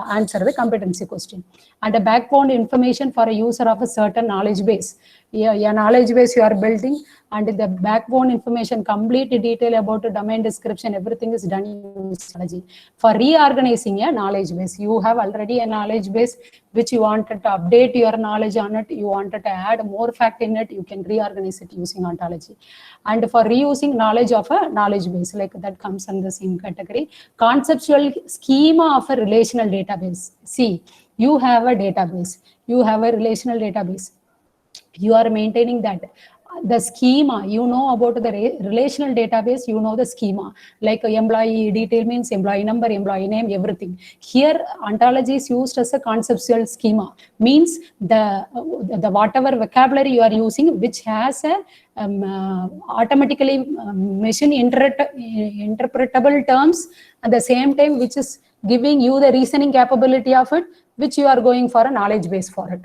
S1: answer the competency question. And a backbone information for a user of a certain knowledge base. A knowledge base you are building, and the backbone information, complete detail about the domain description, everything is done in ontology. For reorganizing a knowledge base, you have already a knowledge base which you wanted to update your knowledge on it, you wanted to add more fact in it, you can reorganize it using ontology. And for reusing knowledge of a knowledge base, like that comes in the same category. Conceptual schema of a relational database. See, you have a database, you have a relational database. You are maintaining that. The schema, you know about the relational database, you know the schema. Like employee detail means employee number, employee name, everything. Here, ontology is used as a conceptual schema. Means the whatever vocabulary you are using, which has a automatically machine interpretable terms, at the same time, which is giving you the reasoning capability of it, which you are going for a knowledge base for it.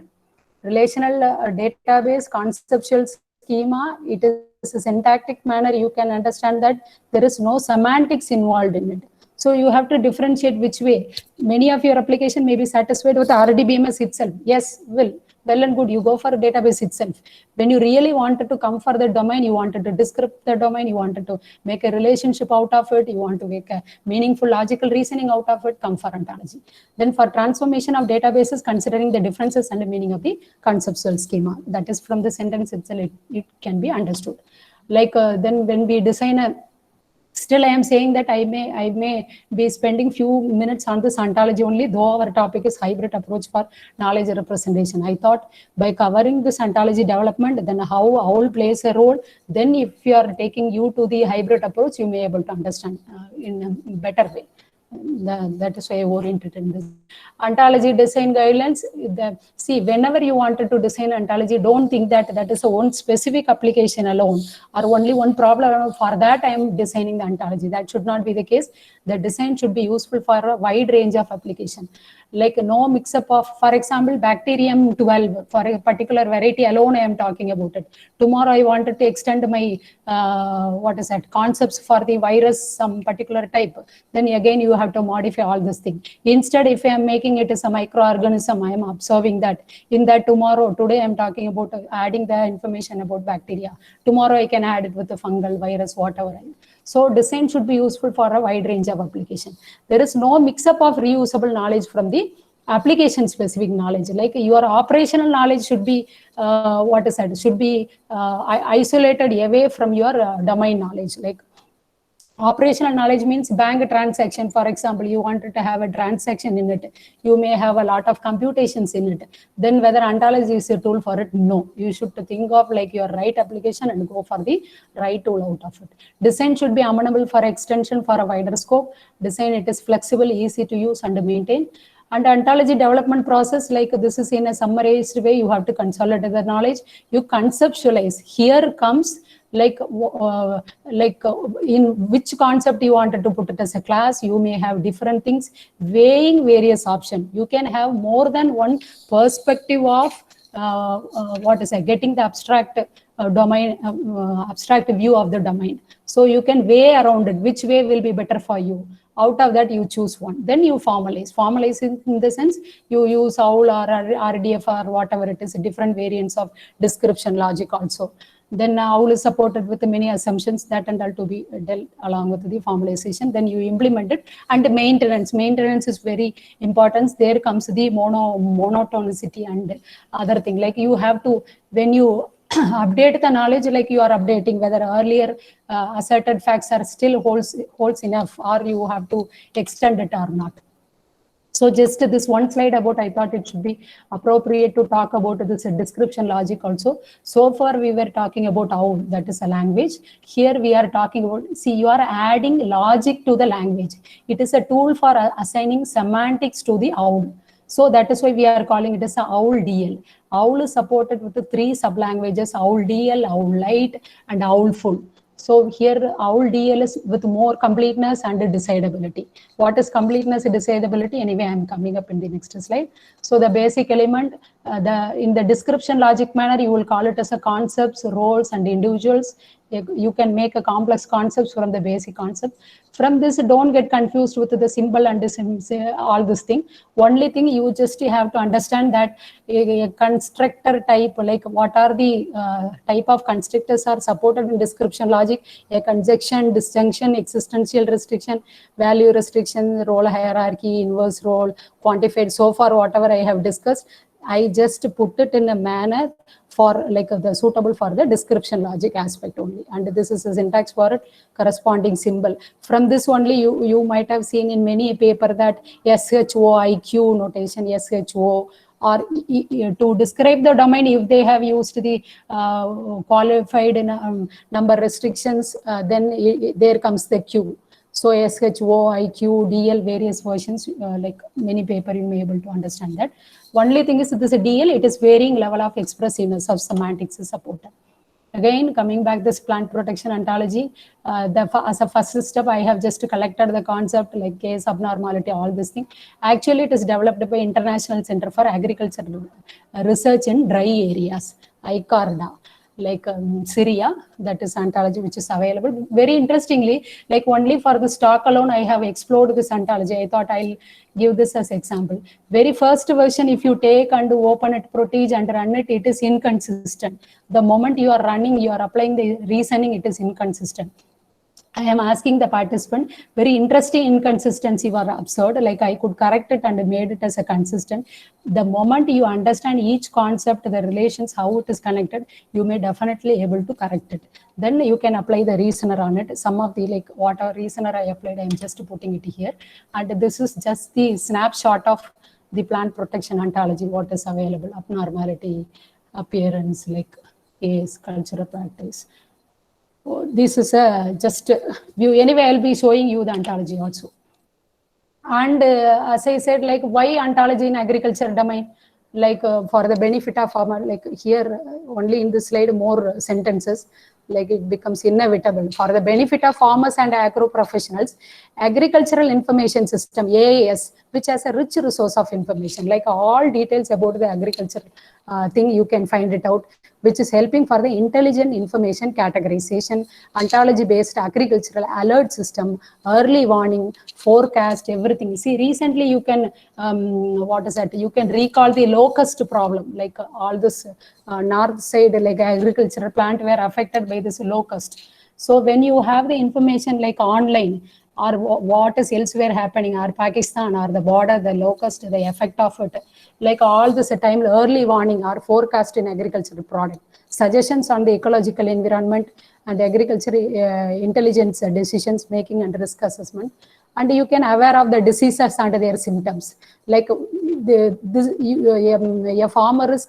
S1: Relational database, conceptual schema, it is a syntactic manner. You can understand that there is no semantics involved in it. So you have to differentiate which way. Many of your application may be satisfied with RDBMS itself. Yes, well and good, you go for a database itself. When you really wanted to come for the domain, you wanted to describe the domain, you wanted to make a relationship out of it, you want to make a meaningful logical reasoning out of it, come for ontology. Then for transformation of databases, considering the differences and the meaning of the conceptual schema, that is from the sentence itself, it can be understood. Like then when we design a, still I am saying that I may be spending few minutes on this ontology only, though our topic is hybrid approach for knowledge representation. I thought by covering this ontology development, then how OWL plays a role, then if you are taking you to the hybrid approach, you may be able to understand in a better way. That is why I oriented in this. Ontology design guidelines. See, whenever you wanted to design ontology, don't think that that is a one specific application alone or only one problem. For that, I am designing the ontology. That should not be the case. The design should be useful for a wide range of application. Like no mix-up of, for example, bacterium 12 for a particular variety alone, I am talking about it. Tomorrow, I wanted to extend my concepts for the virus, some particular type. Then again, you have to modify all this thing. Instead, if I am making it as a microorganism, I am observing that. In that tomorrow, today I am talking about adding the information about bacteria. Tomorrow, I can add it with the fungal virus, whatever. So design should be useful for a wide range of application. There is no mix-up of reusable knowledge from the application specific knowledge. Like your operational knowledge should be isolated away from your domain knowledge. Like operational knowledge means bank transaction. For example, you wanted to have a transaction in it. You may have a lot of computations in it. Then whether ontology is a tool for it? No. You should think of like your right application and go for the right tool out of it. Design should be amenable for extension for a wider scope. Design, it is flexible, easy to use and maintain. And ontology development process, like this is in a summarized way, you have to consolidate the knowledge. You conceptualize. Here comes in which concept you wanted to put it as a class. You may have different things, weighing various options. You can have more than one perspective of getting the abstract domain, abstract view of the domain. So you can weigh around it, which way will be better for you. Out of that, you choose one. Then you formalize. Formalize in the sense, you use OWL or RDF or whatever it is, different variants of description logic also. Then OWL is supported with many assumptions that and all to be dealt along with the formalization. Then you implement it. And maintenance. Maintenance is very important. There comes the monotonicity and other thing. Like you have to, when you update the knowledge, like you are updating whether earlier asserted facts are still holds enough, or you have to extend it or not. So just this one slide about, I thought it should be appropriate to talk about this description logic also. So far we were talking about OWL, that is a language. Here we are talking about, see, you are adding logic to the language. It is a tool for assigning semantics to the OWL. So that is why we are calling it as a OWL DL. OWL is supported with the 3 sub-languages, OWL DL, OWL Lite, and OWL Full. So here OWL DL is with more completeness and decidability. What is completeness and decidability? Anyway, I am coming up in the next slide. So the basic element, in the description logic manner, you will call it as a concepts, roles, and individuals. You can make a complex concepts from the basic concept. From this, don't get confused with the symbol and all this thing. Only thing you just have to understand that a constructor type, like what are the type of constructors are supported in description logic: a conjunction, disjunction, existential restriction, value restriction, role hierarchy, inverse role, quantified. So far, whatever I have discussed, I just put it in a manner for like the suitable for the description logic aspect only. And this is a syntax for it, corresponding symbol. From this only, you might have seen in many paper that SHO, IQ notation, SHO, or to describe the domain, if they have used the qualified number restrictions, then there comes the Q. So SHO, IQ, DL, various versions, like many paper, you may be able to understand that. Only thing is, this is a DL, it is varying level of expressiveness of semantics is supported. Again, coming back this plant protection ontology, as a first step, I have just collected the concept like case abnormality, all this thing. Actually, it is developed by International Center for Agricultural Research in Dry Areas, ICARDA. Like Syria, that is ontology which is available. Very interestingly, like only for the stock alone, I have explored this ontology. I thought I'll give this as example. Very first version, if you take and open it, protege and run it, it is inconsistent. The moment you are running, you are applying the reasoning, it is inconsistent. I am asking the participant, very interesting inconsistency were observed, like I could correct it and made it as a consistent. The moment you understand each concept, the relations, how it is connected, you may definitely able to correct it. Then you can apply the reasoner on it. Some of the like whatever reasoner I applied, I am just putting it here. And this is just the snapshot of the plant protection ontology, what is available, abnormality, appearance, like case, cultural practice. This is a just view. Anyway, I'll be showing you the ontology also. And as I said, like why ontology in agriculture domain? Like for the benefit of farmer, like here only in this slide more sentences, like it becomes inevitable. For the benefit of farmers and agro professionals, agricultural information system, AIS, which has a rich resource of information, like all details about the agriculture thing, you can find it out, which is helping for the intelligent information categorization, ontology-based agricultural alert system, early warning, forecast, everything. See, recently you can, what is that? You can recall the locust problem, like all this north side, like agricultural plant were affected by this locust. So when you have the information like online, or what is elsewhere happening, or Pakistan, or the border, the locust, the effect of it, like all this time, early warning or forecast in agricultural product, suggestions on the ecological environment and agriculture intelligence decisions making and risk assessment. And you can aware of the diseases and their symptoms. Like a farmer is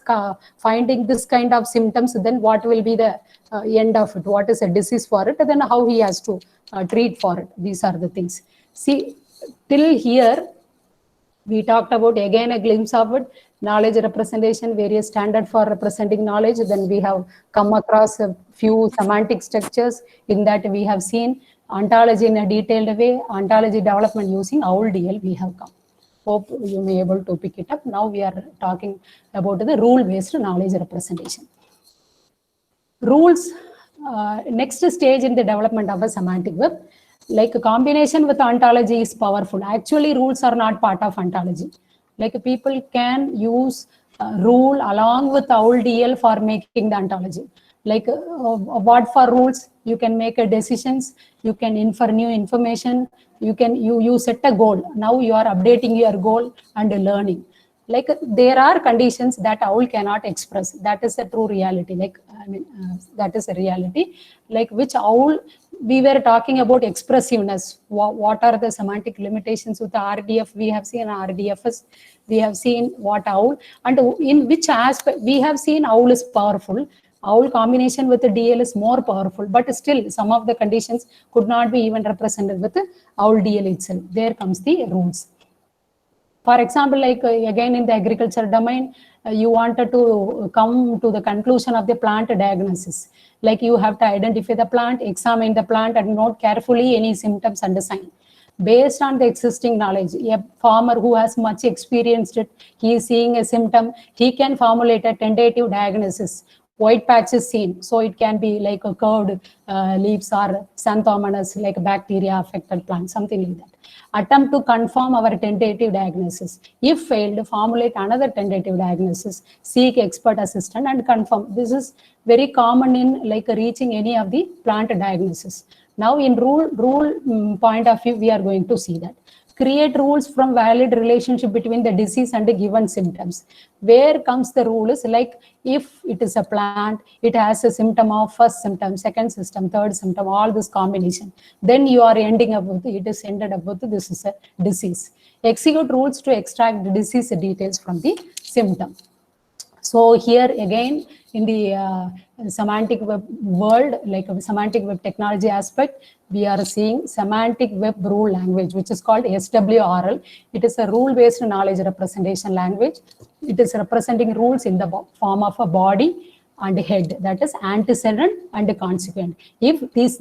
S1: finding this kind of symptoms, then what will be the end of it? What is a disease for it? And then how he has to treat for it. These are the things. See, till here, we talked about again a glimpse of it, knowledge representation, various standard for representing knowledge. Then we have come across a few semantic structures. In that we have seen ontology in a detailed way, ontology development using OWL-DL we have come. Hope you may be able to pick it up. Now we are talking about the rule-based knowledge representation. Rules, next stage in the development of a semantic web. Like a combination with ontology is powerful. Actually, rules are not part of ontology. Like people can use rule along with OWL-DL for making the ontology. Like what for rules? You can make a decisions, you can infer new information, you set a goal. Now you are updating your goal and learning. Like there are conditions that OWL cannot express. That is the true reality. Like that is a reality. Like which OWL, we were talking about expressiveness. What are the semantic limitations with the RDF? We have seen RDFs. We have seen what OWL, and in which aspect we have seen OWL is powerful. OWL combination with the DL is more powerful, but still some of the conditions could not be even represented with the OWL-DL itself. There comes the rules. For example, like again in the agriculture domain, you wanted to come to the conclusion of the plant diagnosis. Like you have to identify the plant, examine the plant, and note carefully any symptoms and sign. Based on the existing knowledge, a farmer who has much experienced it, he is seeing a symptom, he can formulate a tentative diagnosis. White patch is seen, so it can be like a curved leaves or xanthomonas, like bacteria affected plant, something like that. Attempt to confirm our tentative diagnosis. If failed, formulate another tentative diagnosis, seek expert assistance and confirm. This is very common in like reaching any of the plant diagnosis. Now in rule point of view, we are going to see that. Create rules from valid relationship between the disease and the given symptoms. Where comes the rule is like if it is a plant, it has a symptom of first symptom, second symptom, third symptom, all this combination. Then you are ending up with, it is ended up with this is a disease. Execute rules to extract the disease details from the symptom. So here again in the semantic web world, like a semantic web technology aspect, we are seeing semantic web rule language, which is called SWRL. It is a rule-based knowledge representation language. It is representing rules in the form of a body and head, that is antecedent and consequent. If this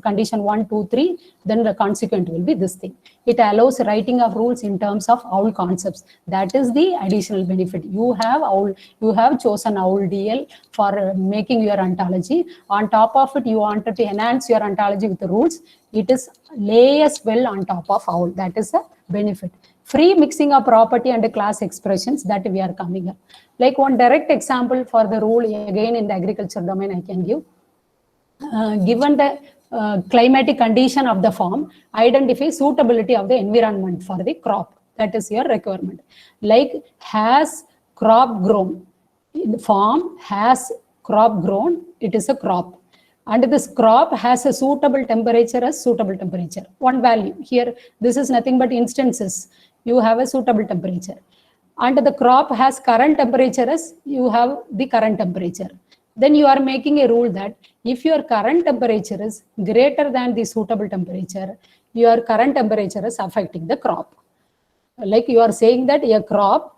S1: condition 1, 2, 3, then the consequent will be this thing. It allows writing of rules in terms of OWL concepts. That is the additional benefit. You have chosen OWL DL for making your ontology. On top of it, you wanted to enhance your ontology with the rules. It is layers well on top of OWL. That is a benefit. Free mixing of property and class expressions, that we are coming up. Like one direct example for the rule, again in the agriculture domain, I can give. Given the climatic condition of the farm, identify suitability of the environment for the crop. That is your requirement. Like, has crop grown? The farm has crop grown, it is a crop. And this crop has a suitable temperature as suitable temperature. One value here, this is nothing but instances. You have a suitable temperature. And the crop has current temperature as you have the current temperature. Then you are making a rule that if your current temperature is greater than the suitable temperature, your current temperature is affecting the crop. Like you are saying that a crop,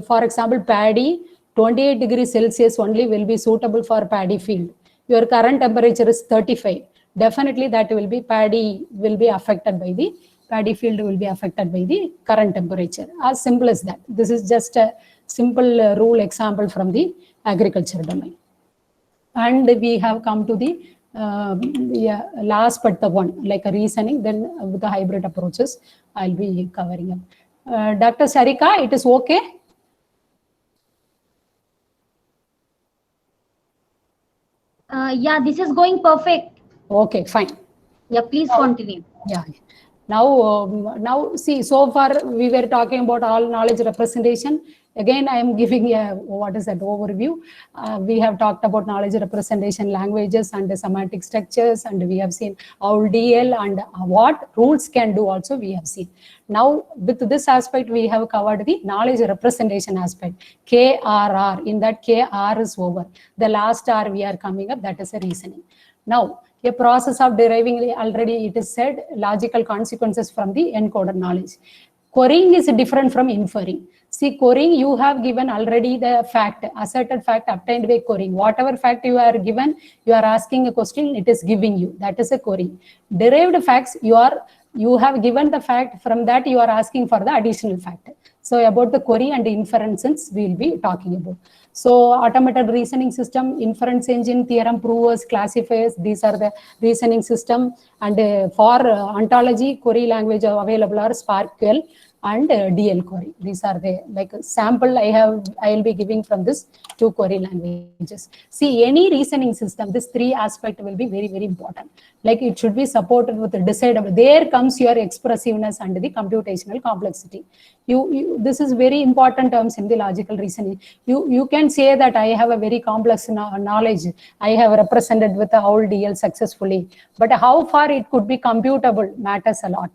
S1: for example, paddy, 28 degrees Celsius only will be suitable for paddy field. Your current temperature is 35. Definitely that will be paddy will be affected by the paddy field will be affected by the current temperature. As simple as that. This is just a simple rule example from the agriculture domain. And we have come to the last but the one, like a reasoning, then with the hybrid approaches, I'll be covering up. Dr. Sarika, it is okay?
S2: Yeah, this is going perfect.
S1: Okay, fine.
S2: Yeah, please continue.
S1: Yeah. Now see, so far we were talking about all knowledge representation. Again, I am giving a, what is that, overview. We have talked about knowledge representation languages and the semantic structures, and we have seen OWL DL and what rules can do also we have seen. Now, with this aspect, we have covered the knowledge representation aspect, KRR. In that, KR is over. The last R we are coming up, that is a reasoning. Now, a process of deriving, already it is said, logical consequences from the encoded knowledge. Querying is different from inferring. See, querying, you have given already the fact, asserted fact obtained by querying. Whatever fact you are given, you are asking a question, it is giving you. That is a query. Derived facts, you have given the fact, from that you are asking for the additional fact. So about the query and the inferences, we will be talking about. So automated reasoning system, inference engine, theorem provers, classifiers, these are the reasoning system. And for ontology, query language available are SparkQL and DL query. These are the like sample I will be giving from this 2 query languages. See, any reasoning system, this 3 aspect will be very, very important. Like it should be supported with the decidable. There comes your expressiveness and the computational complexity. This is very important terms in the logical reasoning. You can say that I have a very complex knowledge. I have represented with the OWL DL successfully. But how far it could be computable matters a lot.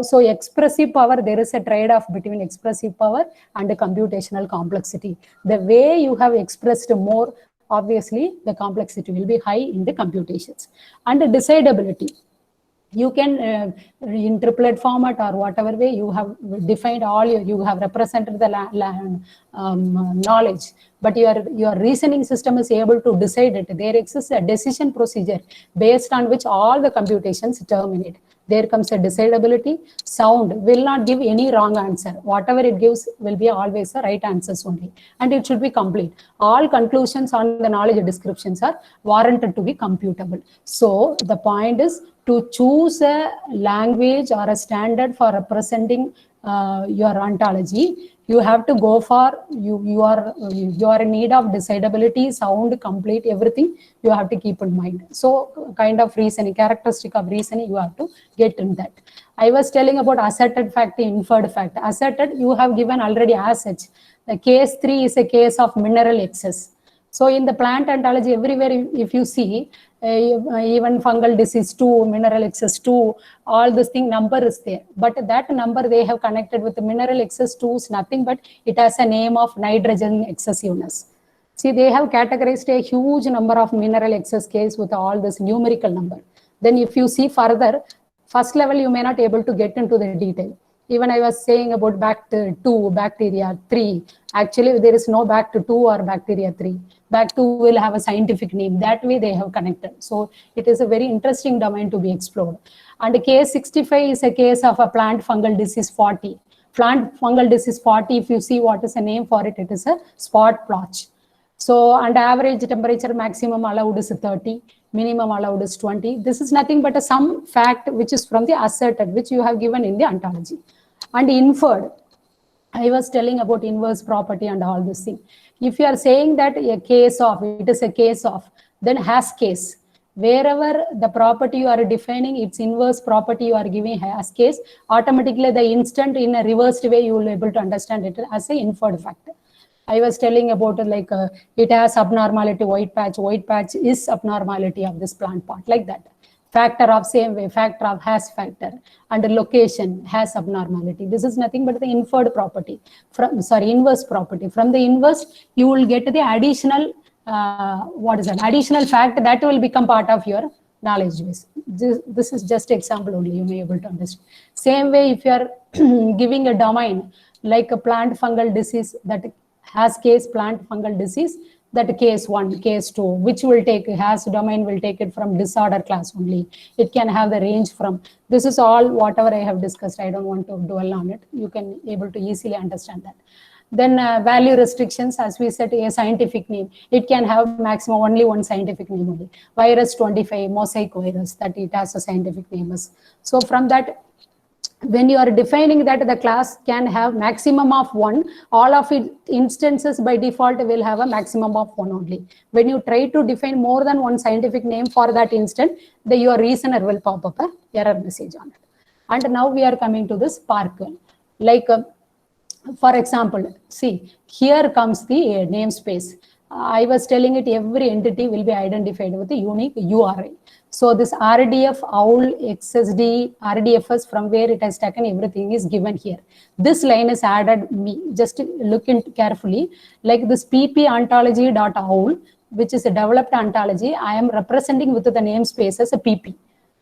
S1: So expressive power, there is a trade-off between expressive power and the computational complexity. The way you have expressed more, obviously the complexity will be high in the computations. And the decidability. You can interpolate format or whatever way you have defined all you have represented the knowledge, but your reasoning system is able to decide it. There exists a decision procedure based on which all the computations terminate. There comes a decidability. Sound will not give any wrong answer. Whatever it gives will be always the right answers only. And it should be complete. All conclusions on the knowledge descriptions are warranted to be computable. So the point is to choose a language or a standard for representing your ontology. You have to go for, you are in need of decidability, sound, complete, everything you have to keep in mind. So kind of reasoning, characteristic of reasoning, you have to get in that. I was telling about asserted fact, inferred fact. Asserted, you have given already as such. The case 3 is a case of mineral excess. So in the plant ontology, everywhere if you see, even fungal disease 2, mineral excess 2, all this thing number is there. But that number they have connected with the mineral excess 2 is nothing but it has a name of nitrogen excessiveness. See, they have categorized a huge number of mineral excess case with all this numerical number. Then if you see further, first level you may not able to get into the detail. Even I was saying about bacteria 2, bacteria 3. Actually, there is no bacteria 2 or bacteria 3. Bact2 will have a scientific name. That way they have connected. So it is a very interesting domain to be explored. And case 65 is a case of a plant fungal disease 40. Plant fungal disease 40, if you see what is the name for it, it is a spot blotch. So, and average temperature maximum allowed is 30, minimum allowed is 20. This is nothing but some fact which is from the asserted, which you have given in the ontology. And inferred, I was telling about inverse property and all this thing. If you are saying that a case of, it is a case of, then has case. Wherever the property you are defining, its inverse property you are giving has case, automatically the instant in a reversed way, you will be able to understand it as an inferred fact. I was telling about like it has abnormality, white patch is abnormality of this plant part, like that. Factor of same way, factor of has factor, and location has abnormality. This is nothing but the inferred property, inverse property. From the inverse, you will get the additional, additional fact that will become part of your knowledge base. This is just example only, you may be able to understand. Same way, if you are giving a domain, like a plant fungal disease that has case plant fungal disease, that case 1, case 2, which will take, has domain will take it from disorder class only. It can have the range from, this is all whatever I have discussed. I don't want to dwell on it. You can able to easily understand that. Then value restrictions, as we said, a scientific name. It can have maximum only one scientific name only. Virus 25, mosaic virus, that it has a scientific name. So from that, when you are defining that the class can have maximum of 1, all of its instances by default will have a maximum of 1 only. When you try to define more than one scientific name for that instant, your reasoner will pop up an error message on it. And now we are coming to this SPARQL. Like, for example, see, here comes the namespace. I was telling it every entity will be identified with a unique URI. So this RDF, OWL, XSD, RDFS, from where it has taken, everything is given here. This line is added, just look into carefully, like this pp ontology.owl, which is a developed ontology. I am representing with the namespace as a pp.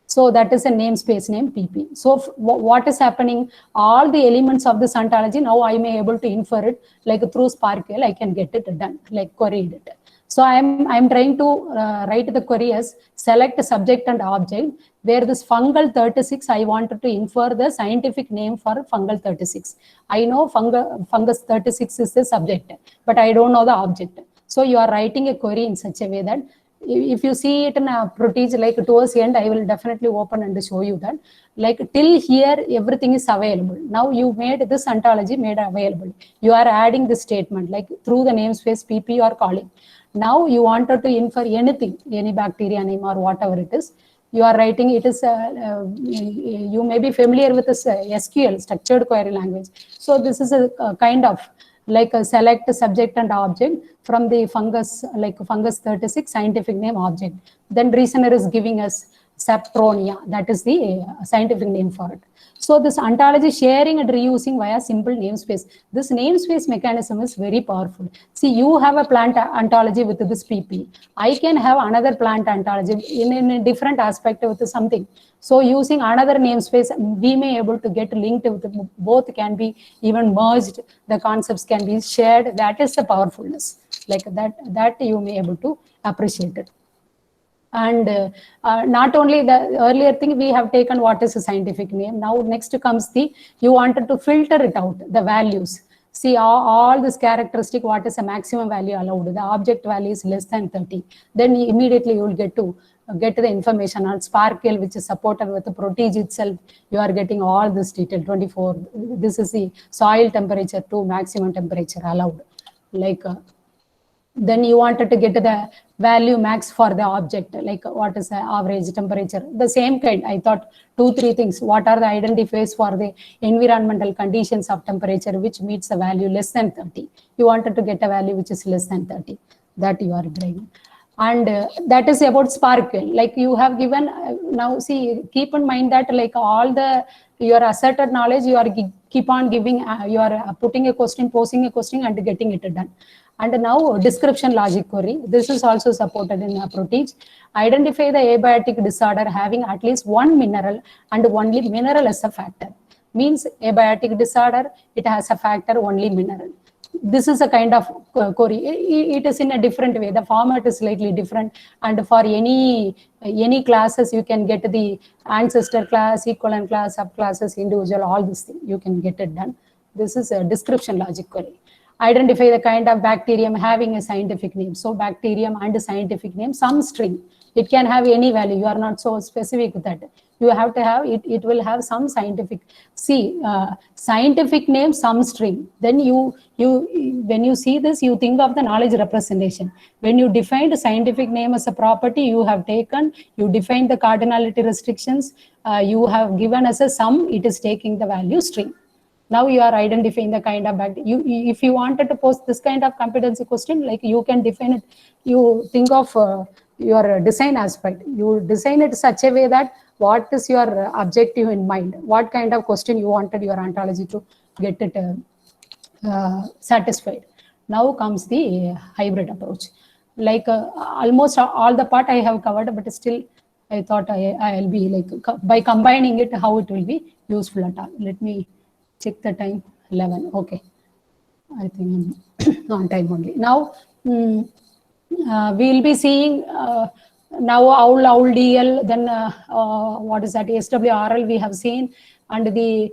S1: So that is a namespace name pp. So what is happening? All the elements of this ontology, now I may able to infer it, like through SPARQL, I can get it done, like queried it. So I'm trying to write the query as select subject and object, where this fungal 36, I wanted to infer the scientific name for fungal 36. I know fungus 36 is the subject, but I don't know the object. So you are writing a query in such a way that if you see it in a protege, like towards the end, I will definitely open and show you that. Like till here, everything is available. Now you made this ontology made available. You are adding this statement, like through the namespace pp you are calling. Now you wanted to infer anything, any bacteria name or whatever it is. You are writing, it is, you may be familiar with this SQL, structured query language. So this is a kind of like a select subject and object from the fungus, like fungus 36 scientific name object. Then reasoner is giving us Sapronia, that is the scientific name for it. So this ontology sharing and reusing via simple namespace. This namespace mechanism is very powerful. See, you have a plant ontology with this pp. I can have another plant ontology in a different aspect with something. So using another namespace, we may able to get linked with both, can be even merged. The concepts can be shared. That is the powerfulness. Like that you may able to appreciate it. And not only the earlier thing, we have taken what is a scientific name. Now next comes the, you wanted to filter it out, the values. See all this characteristic, what is a maximum value allowed, the object value is less than 30. Then immediately you will get the information on SPARQL, which is supported with the protege itself. You are getting all this detail, 24. This is the soil temperature to maximum temperature allowed. Like then you wanted to get the value max for the object, like what is the average temperature, the same kind. I thought 2-3 things. What are the identifiers for the environmental conditions of temperature which meets the value less than 30? You wanted to get a value which is less than 30, that you are driving. And that is about SPARQL. Like you have given, now see, keep in mind that like all the, your asserted knowledge, you are keep on giving, you are putting a question, posing a question and getting it done. And now description logic query. This is also supported in protege. Identify the abiotic disorder having at least one mineral and only mineral as a factor. means abiotic disorder, it has a factor only mineral. This is a kind of query. It is in a different way. The format is slightly different, and for any classes you can get the ancestor class, equivalent class, subclasses, individual, all this thing you can get it done. This is a description logic query. Identify the kind of bacterium having a scientific name. So bacterium and a scientific name, some string. It can have any value. You are not so specific with that. You have to have it. It will have some scientific. See, scientific name, some string. Then when you see this, you think of the knowledge representation. When you define the scientific name as a property, you have taken. You define the cardinality restrictions. You have given as a sum. It is taking the value string. Now you are identifying the kind of bacteria. If you wanted to post this kind of competency question, like you can define it. You think of your design aspect. You design it such a way that what is your objective in mind? What kind of question you wanted your ontology to get it satisfied. Now comes the hybrid approach. Like almost all the part I have covered, but still I thought I'll be like, by combining it, how it will be useful at all. Let me check the time. 11. Okay, I think I'm on time only. Now we will be seeing now owl DL, then what is that, SWRL we have seen, and we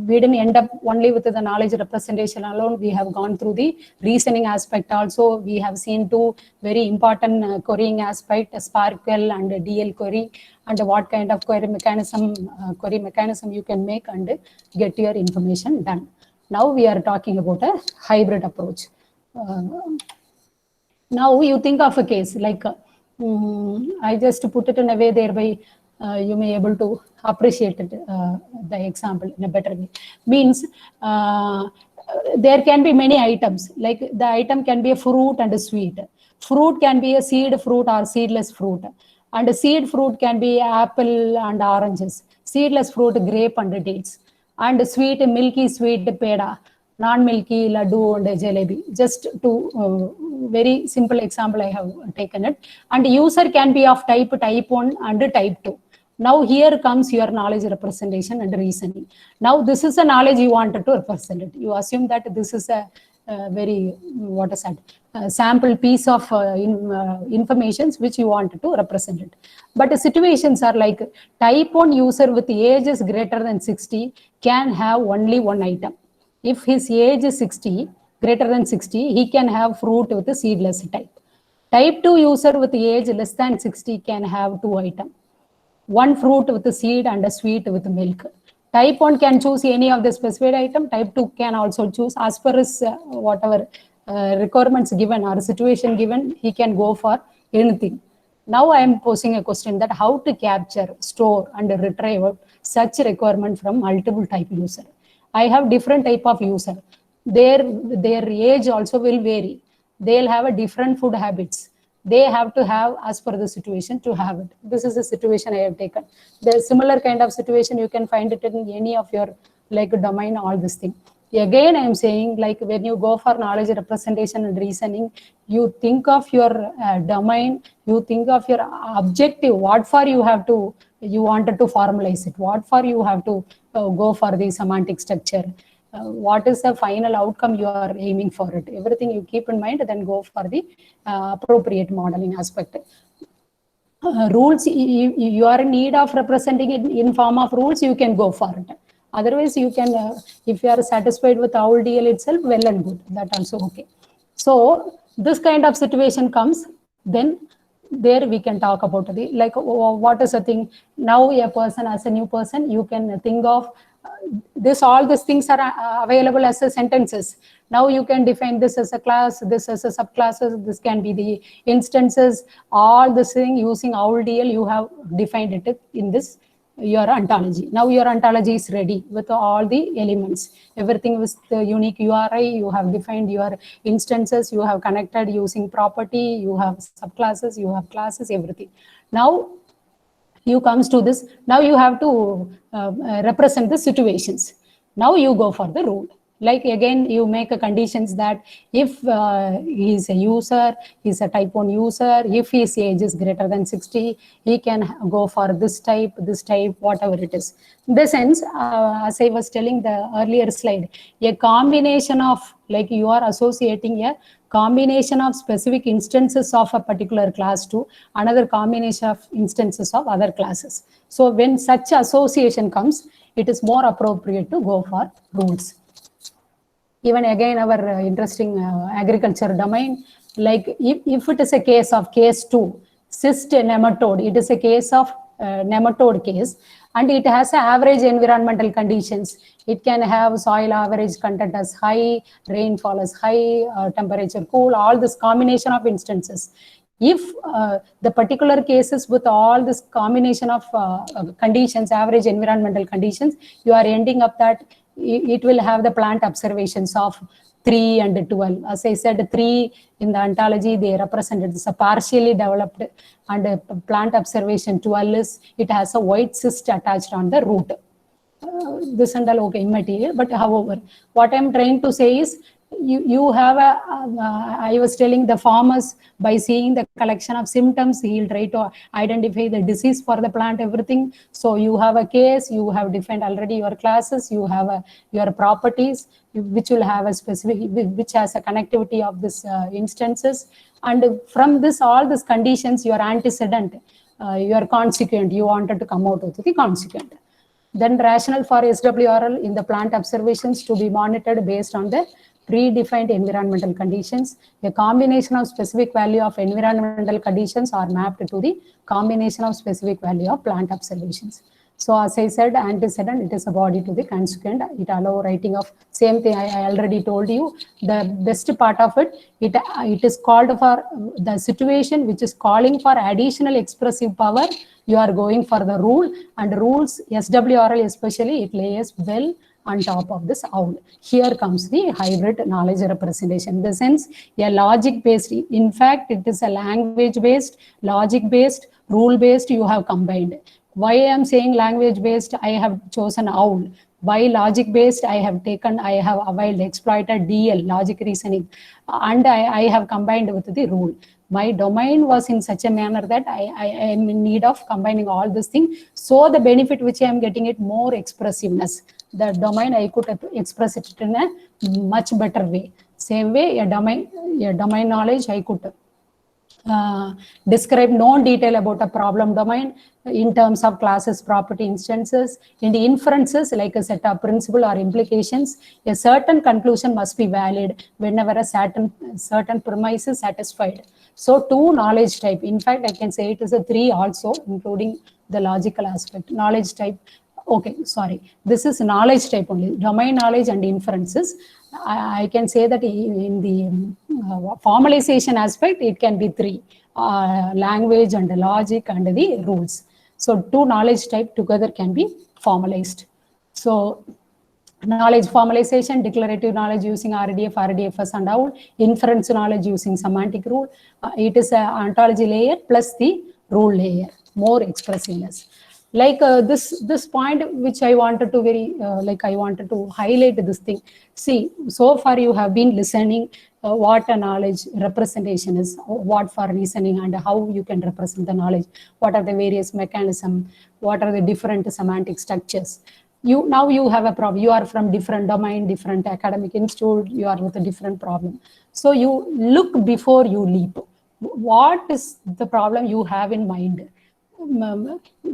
S1: didn't end up only with the knowledge representation alone. We have gone through the reasoning aspect also. We have seen two very important querying aspect, SPARQL and DL query, and what kind of query mechanism you can make and get your information done. Now we are talking about a hybrid approach. Now you think of a case like, I just put it in a way thereby you may able to appreciate it, the example in a better way. Means there can be many items, like the item can be a fruit and a sweet. Fruit can be a seed fruit or seedless fruit, and a seed fruit can be apple and oranges. Seedless fruit, grape and dates, and sweet, milky sweet peda, non-milky laddu and jalebi. Just to very simple example I have taken it. And user can be of type 1 and type 2. Now here comes your knowledge representation and reasoning. Now this is a knowledge you wanted to represent it. You assume that this is a very, what is that, sample piece of informations which you wanted to represent it. But the situations are like type 1 user with age is greater than 60 can have only one item. If his age is 60, greater than 60, he can have fruit with a seedless type. Type 2 user with age less than 60 can have two items. One fruit with a seed and a sweet with milk. Type 1 can choose any of the specified item. Type 2 can also choose as per his whatever requirements given or situation given, he can go for anything. Now I am posing a question that how to capture, store and retrieve such requirement from multiple type user. I have different type of user. Their age also will vary. They'll have a different food habits. They have to have as per the situation to have it. This is the situation I have taken. The similar kind of situation you can find it in any of your like domain, all this thing. Again, I am saying, like when you go for knowledge representation and reasoning, you think of your domain, you think of your objective, what for you have to, you wanted to formalize it, what for you have to go for the semantic structure, what is the final outcome you are aiming for it. Everything you keep in mind, then go for the appropriate modeling aspect. Rules, you are in need of representing it in form of rules, you can go for it. Otherwise, you can, if you are satisfied with OWL DL itself, well and good, that also okay. So this kind of situation comes, then there we can talk about the, like what is the thing. Now a person, as a new person, you can think of this, all these things are available as a sentences. Now you can define this as a class, this as a subclasses, this can be the instances, all this thing using OWL DL, you have defined it in this your ontology. Now your ontology is ready with all the elements. Everything with the unique URI, you have defined your instances, you have connected using property, you have subclasses, you have classes, everything. Now you comes to this, now you have to represent the situations. Now you go for the rule. Like again, you make a conditions that if he is a user, he's a type 1 user, if his age is greater than 60, he can go for this type, whatever it is. In the sense, as I was telling the earlier slide, a combination of, like you are associating a combination of specific instances of a particular class to another combination of instances of other classes. So when such association comes, it is more appropriate to go for rules. Even again, our interesting agriculture domain, like if it is a case of case 2, cyst nematode, it is a case of nematode case, and it has average environmental conditions. It can have soil average content as high, rainfall as high, temperature cool, all this combination of instances. If the particular cases with all this combination of conditions, average environmental conditions, you are ending up that it will have the plant observations of 3 and 12. As I said, 3 in the ontology, they represented as a partially developed, and plant observation 12 is, it has a white cyst attached on the root. This and all okay, immaterial, but however, what I'm trying to say is, you have a, I was telling the farmers, by seeing the collection of symptoms, he'll try to identify the disease for the plant, everything. So you have a case, you have defined already your classes, you have your properties, which will have a specific, which has a connectivity of this instances. And from this, all these conditions, your antecedent, your consequent, you wanted to come out with the consequent. Then rationale for SWRL in the plant observations to be monitored based on the predefined environmental conditions. A combination of specific value of environmental conditions are mapped to the combination of specific value of plant observations. So as I said, antecedent, it is a body to the consequent. It allows writing of same thing I already told you. The best part of it, it is called for the situation which is calling for additional expressive power. You are going for the rule, and rules, SWRL especially, it lays well on top of this owl. Here comes the hybrid knowledge representation. In the sense, a logic-based, in fact, it is a language-based, logic-based, rule-based, you have combined. Why I am saying language-based, I have chosen owl. Why logic-based, I have availed, exploited DL, logic reasoning, and I have combined with the rule. My domain was in such a manner that I am in need of combining all these things. So the benefit which I am getting it more expressiveness. The domain I could express it in a much better way. Same way, a domain knowledge I could describe no detail about a problem domain in terms of classes, property, instances. In the inferences, like a set of principle or implications, a certain conclusion must be valid whenever a certain premise is satisfied. So 2 knowledge type. In fact, I can say it is a 3 also, including the logical aspect. Knowledge type. Okay, sorry. This is knowledge type only. Domain knowledge and inferences. I can say that in the formalization aspect, it can be 3. Language and the logic and the rules. So 2 knowledge type together can be formalized. So knowledge formalization, declarative knowledge using RDF, RDFS and OWL, inference knowledge using semantic rule. It is an ontology layer plus the rule layer, more expressiveness. Like this point which I wanted to I wanted to highlight this thing. See, so far you have been listening what a knowledge representation is, what for reasoning and how you can represent the knowledge, what are the various mechanisms, what are the different semantic structures. Now you have a problem. You are from different domain, different academic institute, you are with a different problem. So you look before you leap. What is the problem you have in mind?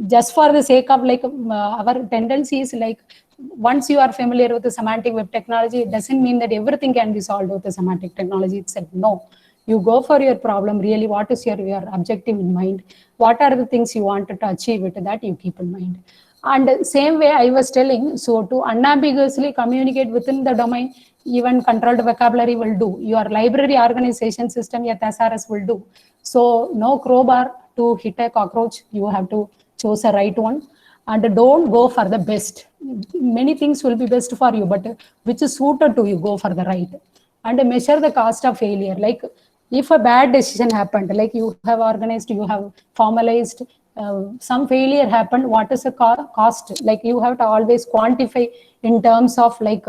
S1: Just for the sake of our tendency is like, once you are familiar with the semantic web technology, it doesn't mean that everything can be solved with the semantic technology itself. No, you go for your problem. Really, what is your objective in mind? What are the things you wanted to achieve with that you keep in mind? And same way I was telling, so to unambiguously communicate within the domain, even controlled vocabulary will do. Your library organization system, your SRS will do. So no crowbar to hit a cockroach, you have to choose a right one, and don't go for the best. Many things will be best for you, but which is suited to you, go for the right. And measure the cost of failure. Like if a bad decision happened, like you have organized, you have formalized, some failure happened, what is the cost? Like you have to always quantify in terms of like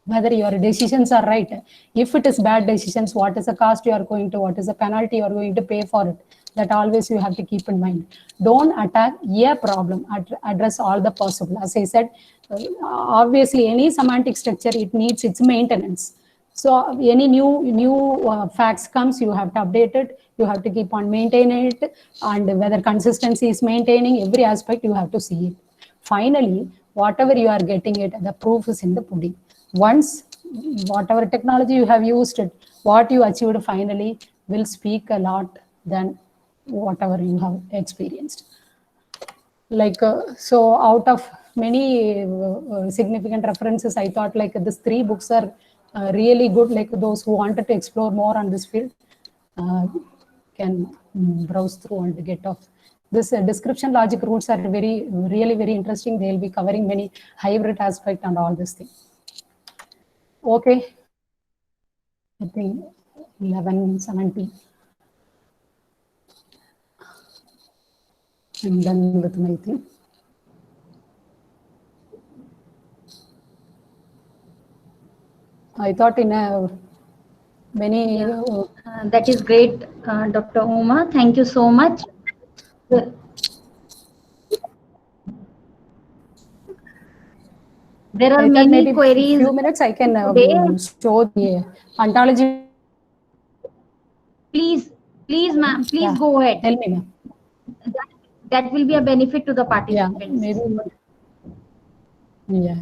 S1: whether your decisions are right. If it is bad decisions, what is the cost you are going to, what is the penalty you are going to pay for it? That always you have to keep in mind. Don't attack a problem, address all the possible. As I said, obviously any semantic structure, it needs its maintenance. So any new facts comes, you have to update it, you have to keep on maintaining it, and whether consistency is maintaining, every aspect you have to see it. Finally, whatever you are getting it, the proof is in the pudding. Once whatever technology you have used it, what you achieved finally will speak a lot than whatever you have experienced. Like so out of many significant references, I thought like these 3 books are really good. Like those who wanted to explore more on this field can browse through and get off. This description logic roots are really very interesting. They'll be covering many hybrid aspect and all this thing. Okay, I think 11:70. I'm done with my thing. I thought in a many.
S2: That is great, Dr. Uma. Thank you so much. There are many queries.
S1: Few minutes I can show the ontology.
S2: Please, ma'am, please go ahead.
S1: Tell me, ma'am.
S2: That will be a benefit to the participants.
S1: Yeah, maybe. Yeah.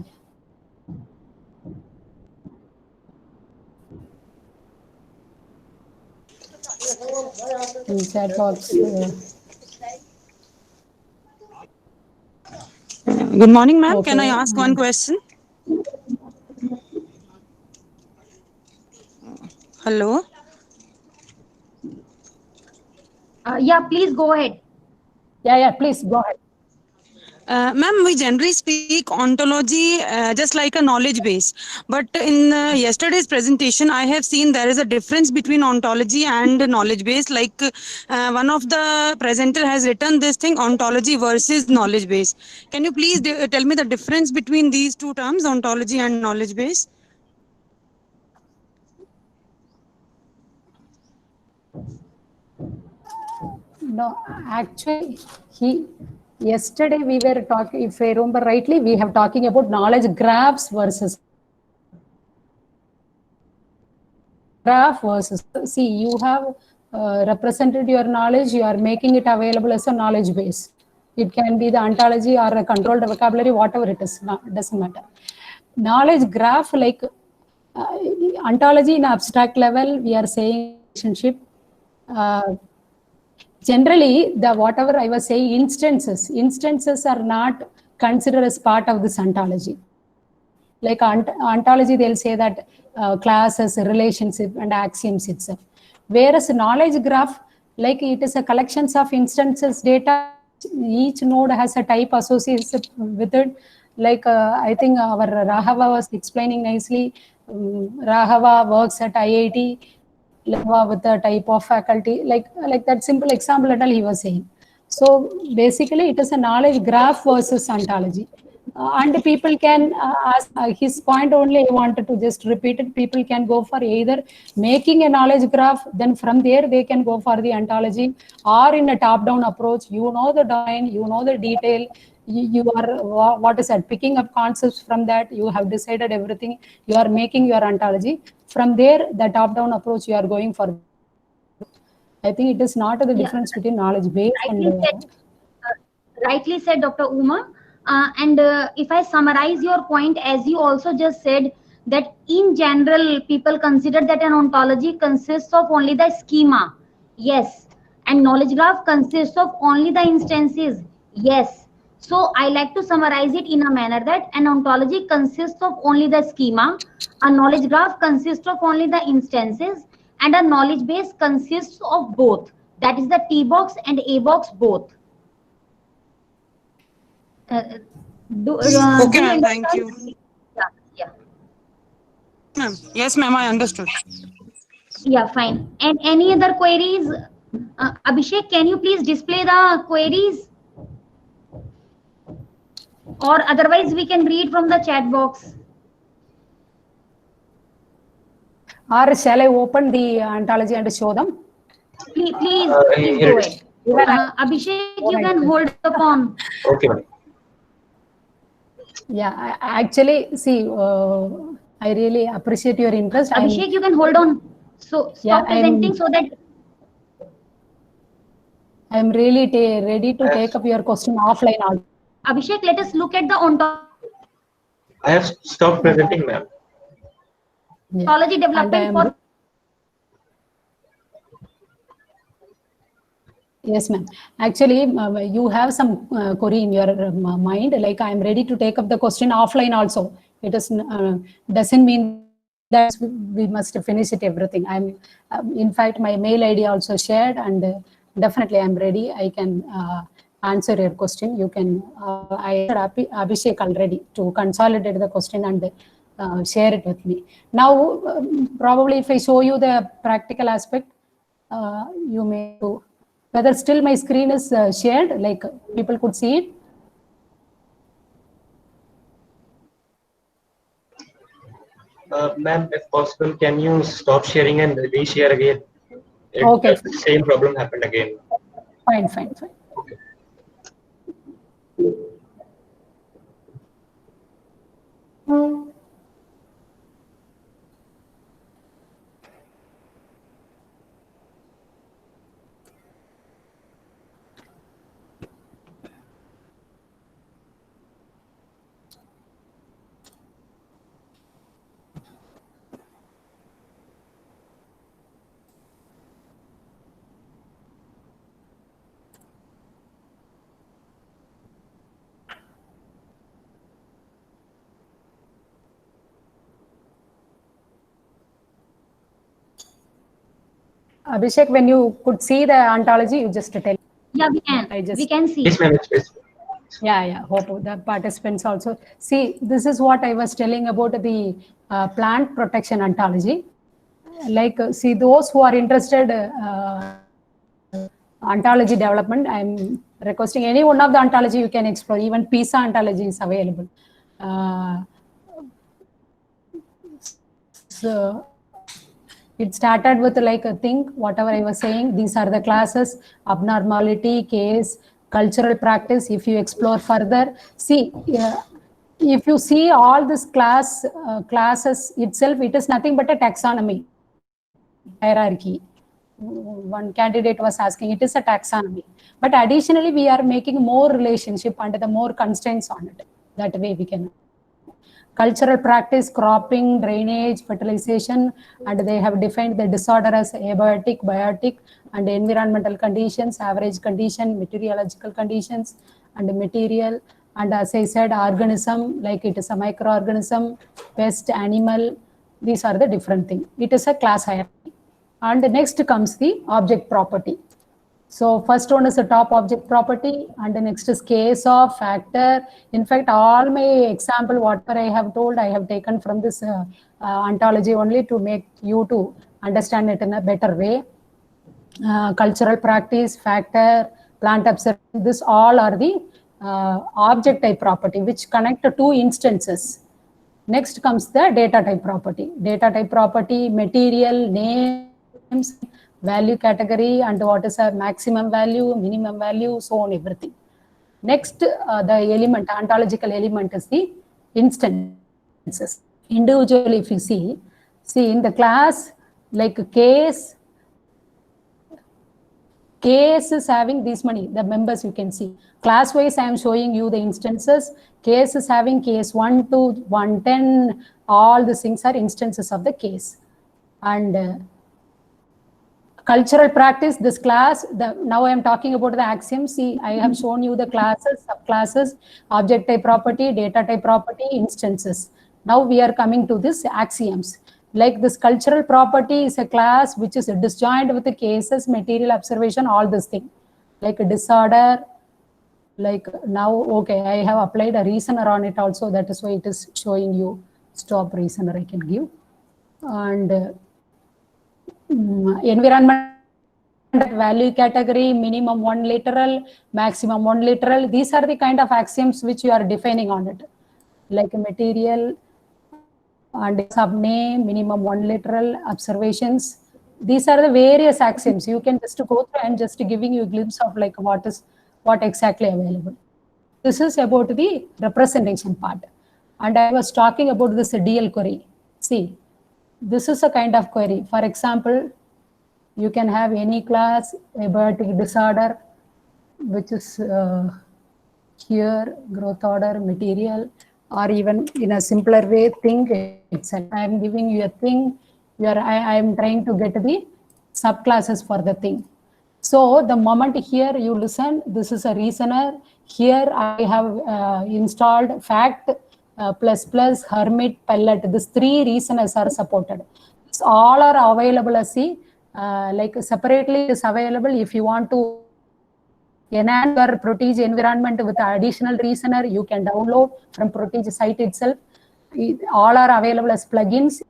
S1: In chat box.
S4: Good morning, ma'am. Okay. Can I ask one question? Hello?
S2: Yeah, please go ahead.
S1: Yeah, please go ahead.
S4: Ma'am, we generally speak ontology just like a knowledge base. But in yesterday's presentation, I have seen there is a difference between ontology and knowledge base. Like one of the presenter has written this thing, ontology versus knowledge base. Can you please tell me the difference between these 2 terms, ontology and knowledge base?
S1: No, actually, yesterday we were talking, if I remember rightly, we have talking about knowledge graphs versus graph versus. See, you have represented your knowledge, you are making it available as a knowledge base. It can be the ontology or a controlled vocabulary, whatever it is, it doesn't matter. Knowledge graph, like ontology in abstract level, we are saying relationship. Generally, the whatever I was saying, instances are not considered as part of this ontology. Like ontology, they'll say that class has a relationship and axioms itself. Whereas knowledge graph, like it is a collections of instances data. Each node has a type associated with it. Like I think our Rahava was explaining nicely. Rahava works at IIT. With the type of faculty, like that simple example that he was saying. So basically, it is a knowledge graph versus ontology, and people can ask his point only. I wanted to just repeat it. People can go for either making a knowledge graph, then from there they can go for the ontology, or in a top-down approach. You know the domain, you know the detail. You are what is that, picking up concepts from that. You have decided everything. You are making your ontology. From there, the top-down approach you are going for. I think it is not the difference between knowledge base
S2: rightly said, Dr. Uma. And if I summarize your point, as you also just said, that in general, people consider that an ontology consists of only the schema. Yes. And knowledge graph consists of only the instances. Yes. So I like to summarize it in a manner that an ontology consists of only the schema, a knowledge graph consists of only the instances, and a knowledge base consists of both. That is the T box and A box both.
S4: Okay, ma'am, thank you.
S2: Yeah.
S4: Ma'am. Yes, ma'am, I understood.
S2: Yeah, fine. And any other queries? Abhishek, can you please display the queries? Or otherwise we can read from the chat box.
S1: Or shall I open the ontology and show them?
S2: Please
S3: here
S2: go
S3: it is.
S2: ahead. Abhishek, you can hold upon.
S3: Okay, ma'am.
S1: Yeah, actually, see, I really appreciate your interest.
S2: Abhishek, you can hold on. So stop presenting so that.
S1: I'm really ready to take up your question offline also.
S2: Abhishek, let us look at the ontology
S3: I have stopped presenting, ma'am.
S2: development for.
S1: Yes, ma'am. Actually, you have some query in your mind. Like, I'm ready to take up the question offline also. It is doesn't mean that we must finish it everything. I'm, in fact, my mail ID also shared, and definitely I'm ready. I can answer your question. You can. I had Abhishek already to consolidate the question and share it with me. Now, probably if I show you the practical aspect, you may do. Whether still my screen is shared, like people could see it?
S3: Ma'am, if possible, can you stop sharing and reshare again?
S1: Okay.
S3: The same problem happened again.
S1: Fine, fine, fine.
S3: Okay.
S1: Abhishek, when you could see the ontology, you just tell.
S2: Yeah, we can. We can see.
S3: Yes, ma'am.
S1: Yeah. Hope the participants also see. This is what I was telling about the plant protection ontology. Like, see, those who are interested ontology development, I'm requesting any one of the ontology you can explore. Even PISA ontology is available. So it started with like a thing, whatever I was saying, these are the classes, abnormality, case, cultural practice. If you explore further, see, if you see all this classes itself, it is nothing but a taxonomy, hierarchy. One candidate was asking, it is a taxonomy. But additionally, we are making more relationship and the more constraints on it. That way we can. Cultural practice, cropping, drainage, fertilization, and they have defined the disorder as abiotic, biotic, and environmental conditions, average condition, meteorological conditions, and material. And as I said, organism, like it is a microorganism, pest, animal, these are the different things. It is a class hierarchy. And next comes the object property. So first one is the top object property, and the next is case of, factor. In fact, all my example, whatever I have told, I have taken from this ontology only to make you to understand it in a better way. Cultural practice, factor, plant observation, this all are the object type property which connect to two instances. Next comes the data type property. Data type property, material, names, value category, and what is a maximum value, minimum value, so on, everything. Next, the element, ontological element is the instances. Individually, if you see in the class, like case is having this many, the members you can see. Class wise, I am showing you the instances. Case is having case 1 to 110, all the things are instances of the case. And cultural practice, this class, now I am talking about the axioms. See, I have shown you the classes, subclasses, object type property, data type property, instances. Now we are coming to this axioms. Like this cultural property is a class which is disjoint with the cases, material observation, all this thing. Like a disorder, like now, okay, I have applied a reasoner on it also. That is why it is showing you stop reasoner I can give. And environment value category, minimum 1 literal, maximum 1 literal. These are the kind of axioms which you are defining on it. Like a material, and sub name, minimum 1 literal, observations. These are the various axioms. You can just go through and just giving you a glimpse of like what exactly available. This is about the representation part. And I was talking about this DL query. See, this is a kind of query. For example, you can have any class, abiotic disorder, which is here, growth order, material, or even in a simpler way, thing itself. I am giving you a thing, I am trying to get the subclasses for the thing. So the moment here you listen, this is a reasoner. Here I have installed fact, plus, hermit, pellet. These 3 reasoners are supported. So all are available as like separately is available. If you want to enhance your Protege environment with additional reasoner, you can download from Protege site itself. All are available as plugins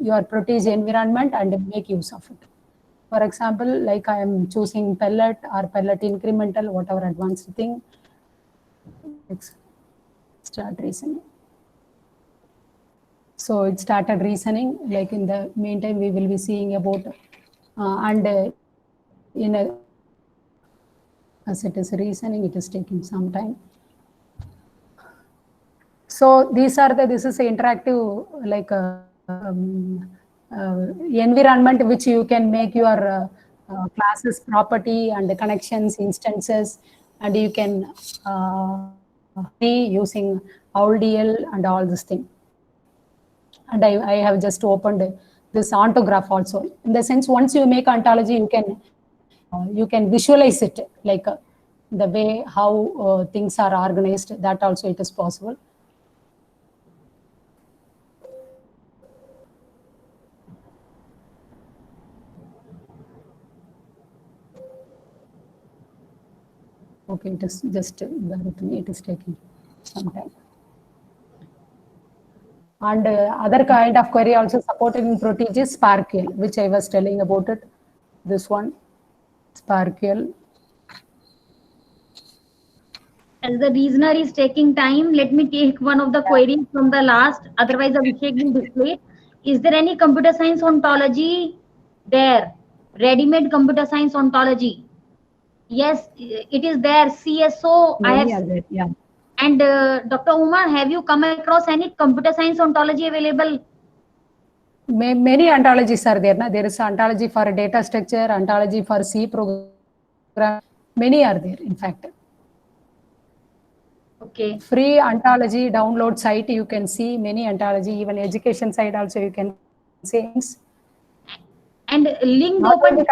S1: your Protege environment and make use of it. For example, like I am choosing pellet or pellet incremental, whatever advanced thing. Let's start reasoning. So it started reasoning. Like in the meantime, we will be seeing about as it is reasoning, it is taking some time. So these are this is an interactive like environment which you can make your classes property and the connections, instances, and you can be using OWLDL and all this thing. And I have just opened this ontograph also. In the sense, once you make ontology, you can visualize it like the way how things are organized. That also it is possible. Okay, it is just bear with me. It is taking some time. And other kind of query also supported in Protege is SPARQL, which I was telling about it. This one, SPARQL.
S2: As the reasoner is taking time, let me take one of the queries from the last. Otherwise, Abhishek will display. Is there any computer science ontology there? Ready-made computer science ontology? Yes, it is there. CSO. I have.
S1: There, yeah.
S2: And Dr. Uma, have you come across any computer science ontology available?
S1: Many ontologies are there. There is ontology for data structure, ontology for C program. Many are there, in fact.
S2: Okay.
S1: Free ontology download site, you can see many ontology, even education site also you can see.
S2: And linked open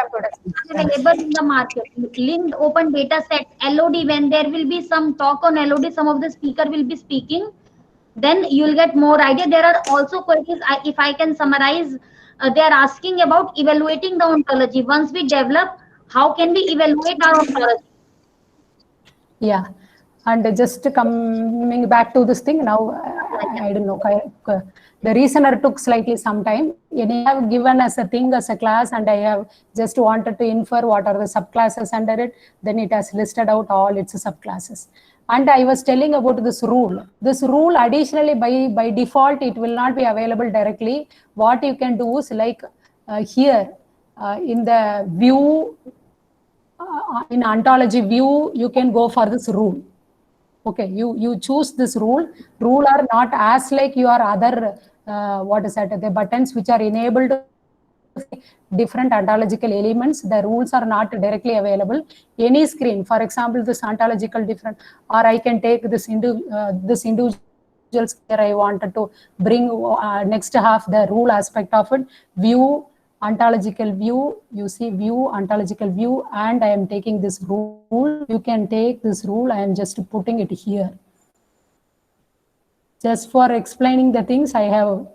S2: available in the market. Linked open data set, LOD, when there will be some talk on LOD, some of the speaker will be speaking, then you will get more idea. There are also queries, if I can summarize, they are asking about evaluating the ontology. Once we develop, how can we evaluate our ontology?
S1: Yeah. And just coming back to this thing now, I don't know, the reasoner took slightly some time. I have given as a thing, as a class, and I have just wanted to infer what are the subclasses under it. Then it has listed out all its subclasses. And I was telling about this rule. This rule additionally by default, it will not be available directly. What you can do is like here in the view, in ontology view, you can go for this rule. Okay, you choose this rule. Rule are not as like your other, what is that, the buttons which are enabled different ontological elements. The rules are not directly available. Any screen, for example, this ontological different, or I can take this individual here I wanted to bring next half the rule aspect of it. View, ontological view, you see view, ontological view, and I am taking this rule. You can take this rule, I am just putting it here. Just for explaining the things, I have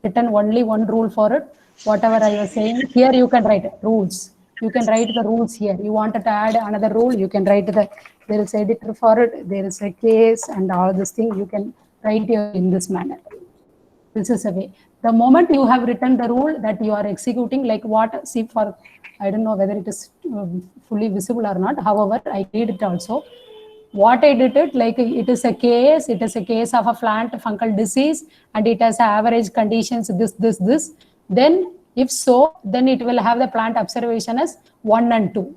S1: written only one rule for it. Whatever I was saying, here you can write rules. You can write the rules here. You wanted to add another rule, you can write there is editor for it, there is a case and all this thing, you can write it in this manner. This is a way. The moment you have written the rule that you are executing, like what, see for, I don't know whether it is fully visible or not. However, I read it also. what I did it, like it is a case of a plant fungal disease and it has average conditions, this. Then if so, then it will have the plant observation as 1 and 2.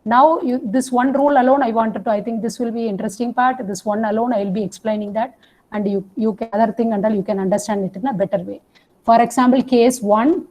S1: Now this one rule alone I think this will be interesting part. This one alone I will be explaining that, and you can other thing until you can understand it in a better way. For example, case 1,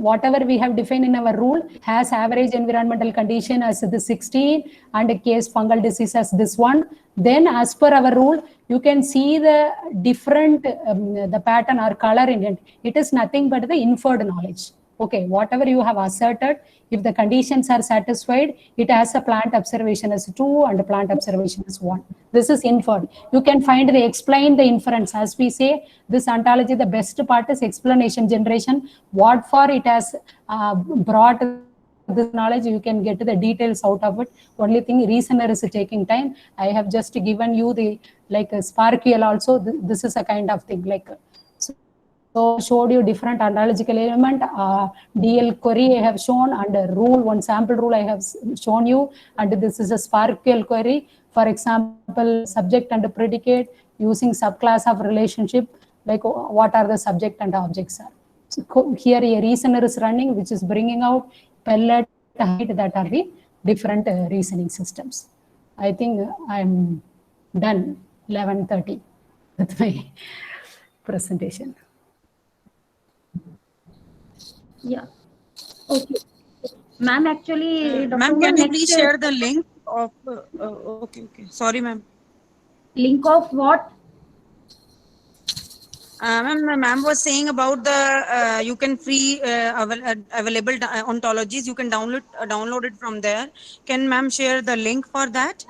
S1: whatever we have defined in our rule has average environmental condition as the 16 and a case fungal disease as this one. Then as per our rule, you can see the different, the pattern or color in it. It is nothing but the inferred knowledge. Okay, whatever you have asserted, if the conditions are satisfied, it has a plant observation as 2 and a plant observation as 1. This is inferred. You can explain the inference. As we say, this ontology, the best part is explanation generation. What for it has brought this knowledge, you can get the details out of it. Only thing, reasoner is taking time. I have just given you the like SPARQL also. This is a kind of thing like. So showed you different ontological element, DL query I have shown, and rule, one sample rule I have shown you, and this is a SPARQL query. For example, subject and predicate using subclass of relationship, like what are the subject and objects are. So here a reasoner is running, which is bringing out pellet, height, that are the different reasoning systems. I think I'm done 11:30 with my presentation.
S2: Yeah. Okay. Ma'am, actually,
S4: ma'am, can you please share the link of? Okay. Sorry, ma'am.
S2: Link of what?
S4: Ma'am was saying about the you can free available ontologies. You can download it from there. Can ma'am share the link for that?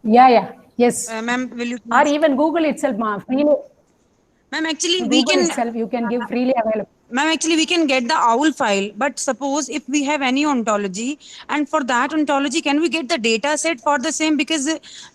S1: Yeah. Yes.
S4: Ma'am, will you?
S1: Or even Google itself, ma'am.
S4: Ma'am, actually,
S1: Google
S4: we can.
S1: Itself, you can give freely available.
S4: Ma'am, actually, we can get the OWL file, but suppose if we have any ontology, and for that ontology, can we get the data set for the same? Because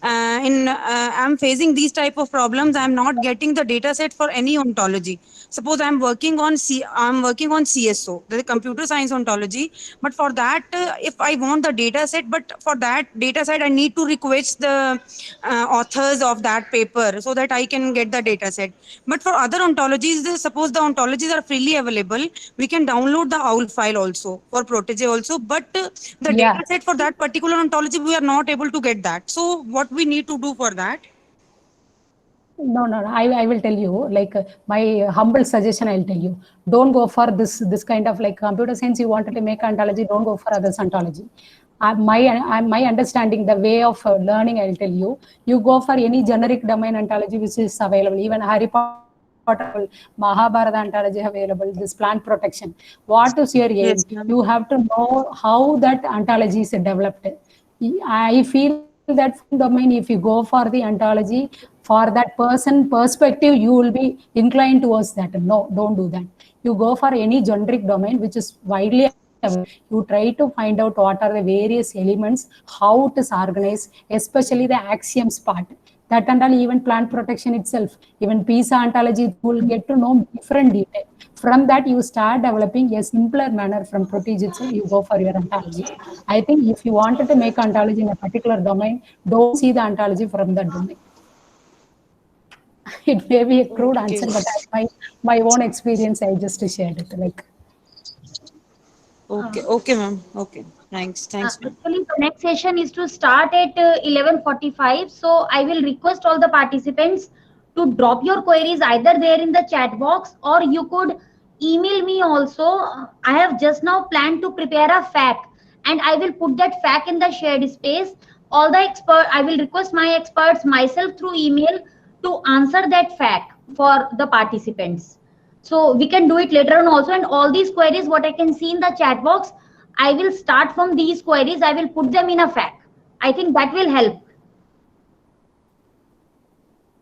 S4: I'm facing these type of problems. I'm not getting the data set for any ontology. Suppose I'm working on CSO, the computer science ontology, but for that, if I want the data set, but for that data set, I need to request the authors of that paper so that I can get the data set. But for other ontologies, suppose the ontologies are freely available, we can download the OWL file also for Protege also, but the data set for that particular ontology, we are not able to get that. So what we need to do for that?
S1: No. I will tell you, like my humble suggestion, I'll tell you. Don't go for this kind of like computer science, you wanted to make ontology, don't go for others ontology. My understanding, the way of learning, I'll tell you. You go for any generic domain ontology which is available. Even Harry Potter, Mahabharata ontology available. This plant protection. What is your aim?
S4: Yes,
S1: you have to know how that ontology is developed. I feel that domain, if you go for the ontology, for that person perspective, you will be inclined towards that. No, don't do that. You go for any generic domain which is widely available. You try to find out what are the various elements, how it is organized, especially the axioms part. That and all, even plant protection itself, even PISA ontology, you will get to know different detail. From that, you start developing a simpler manner from Protege itself, you go for your ontology. I think if you wanted to make ontology in a particular domain, don't see the ontology from that domain. It may be a crude answer, but my own experience, I just shared it. Like.
S4: Okay, ma'am. Okay, thanks.
S2: Actually, the next session is to start at 11:45. So I will request all the participants to drop your queries either there in the chat box, or you could email me also. I have just now planned to prepare a FAQ, and I will put that FAQ in the shared space. All the I will request my experts myself through email to answer that FAQ for the participants. So we can do it later on also, and all these queries, what I can see in the chat box, I will start from these queries. I will put them in a FAQ. I think that will help.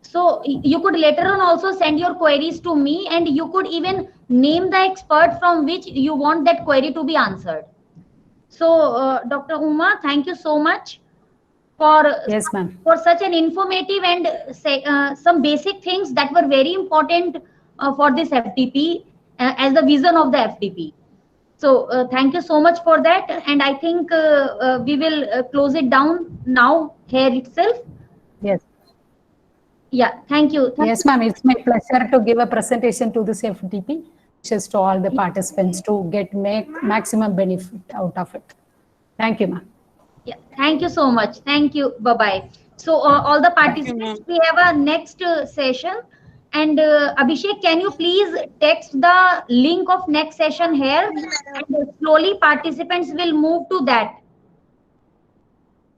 S2: So you could later on also send your queries to me, and you could even name the expert from which you want that query to be answered. So Dr. Uma, thank you so much for such an informative and some basic things that were very important for this FDP. as the vision of the FDP. So thank you so much for that, and I think we will close it down now here itself.
S1: Yes.
S2: Yeah, thank you.
S1: Yes, ma'am. It's my pleasure to give a presentation to this FDP, just to all the participants to get maximum benefit out of it. Thank you, ma'am.
S2: Yeah, thank you so much. Thank you. Bye bye. So all the participants, we have a next session. And Abhishek, can you please text the link of next session here? And slowly participants will move to that.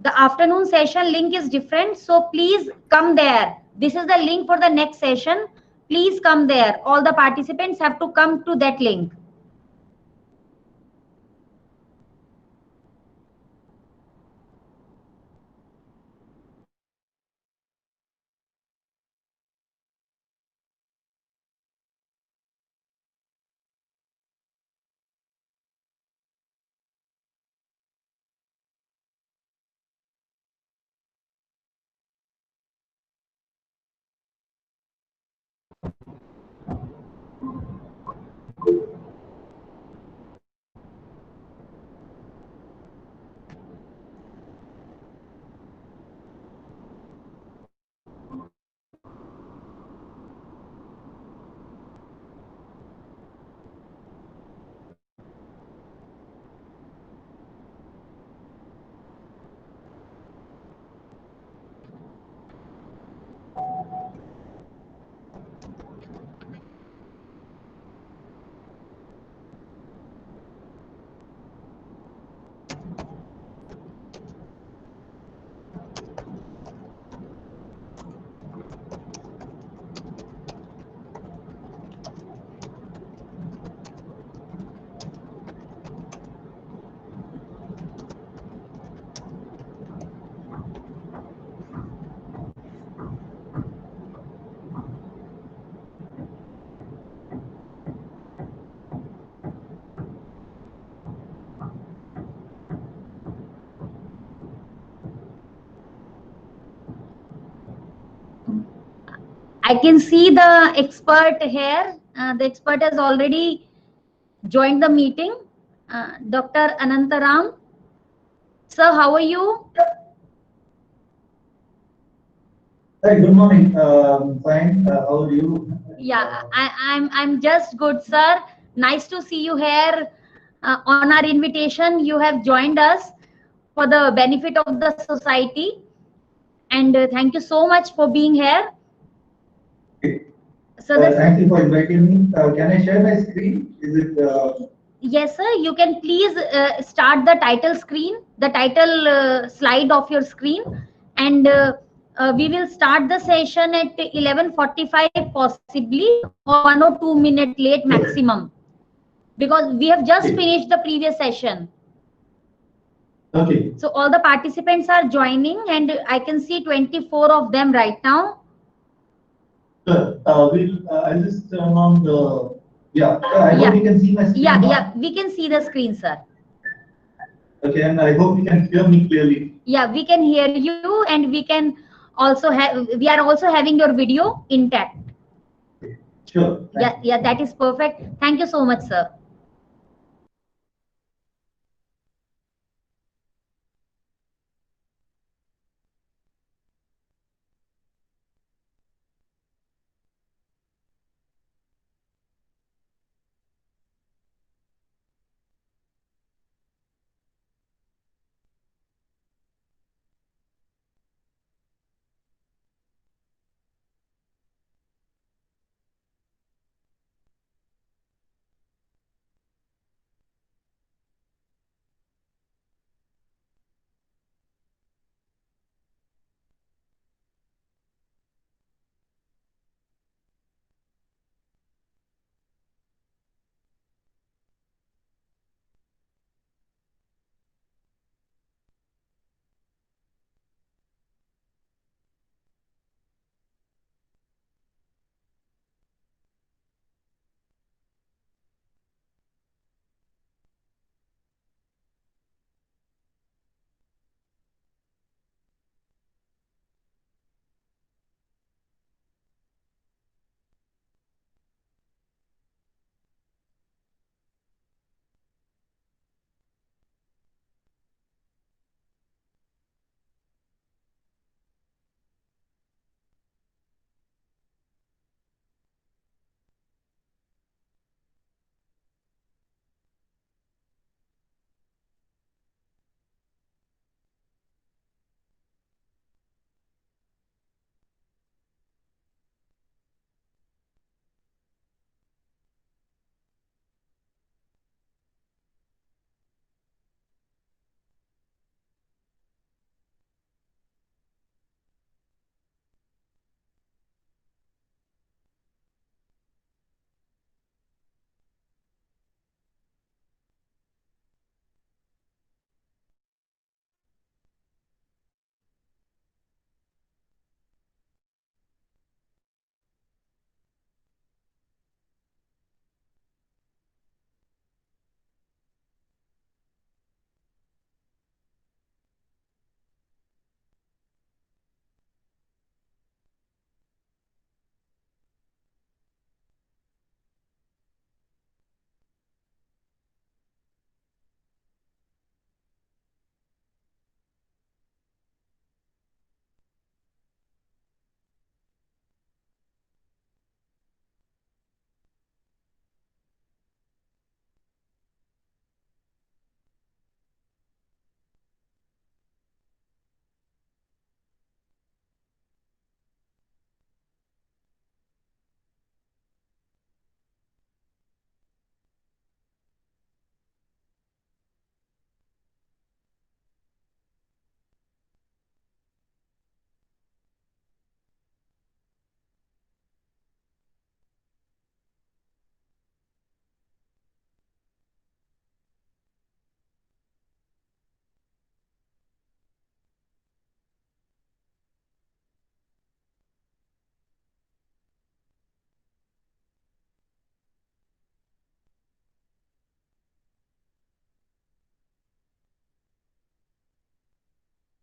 S2: The afternoon session link is different, so please come there. This is the link for the next session. Please come there. All the participants have to come to that link. I can see the expert here. The expert has already joined the meeting. Dr. Anantaram. Sir, how are you?
S6: Hi, good morning. Fine. How are you?
S2: Yeah, I'm just good, sir. Nice to see you here. On our invitation, you have joined us for the benefit of the society. And thank you so much for being here. So
S6: Thank you for inviting me. Can I share my screen? Is it?
S2: Yes, sir. You can please start the title screen, the title slide of your screen, and we will start the session at 11:45 possibly, or 1 or 2 minutes late maximum, because we have just finished the previous session.
S6: Okay.
S2: So all the participants are joining, and I can see 24 of them right now.
S6: Sure. I'll just turn on the. Yeah. I hope you can see my screen.
S2: Yeah, we can see the screen, sir.
S6: Okay, and I hope you can hear me clearly.
S2: Yeah, we can hear you, and we can also have. We are also having your video intact.
S6: Sure.
S2: Yeah, that is perfect. Thank you so much, sir.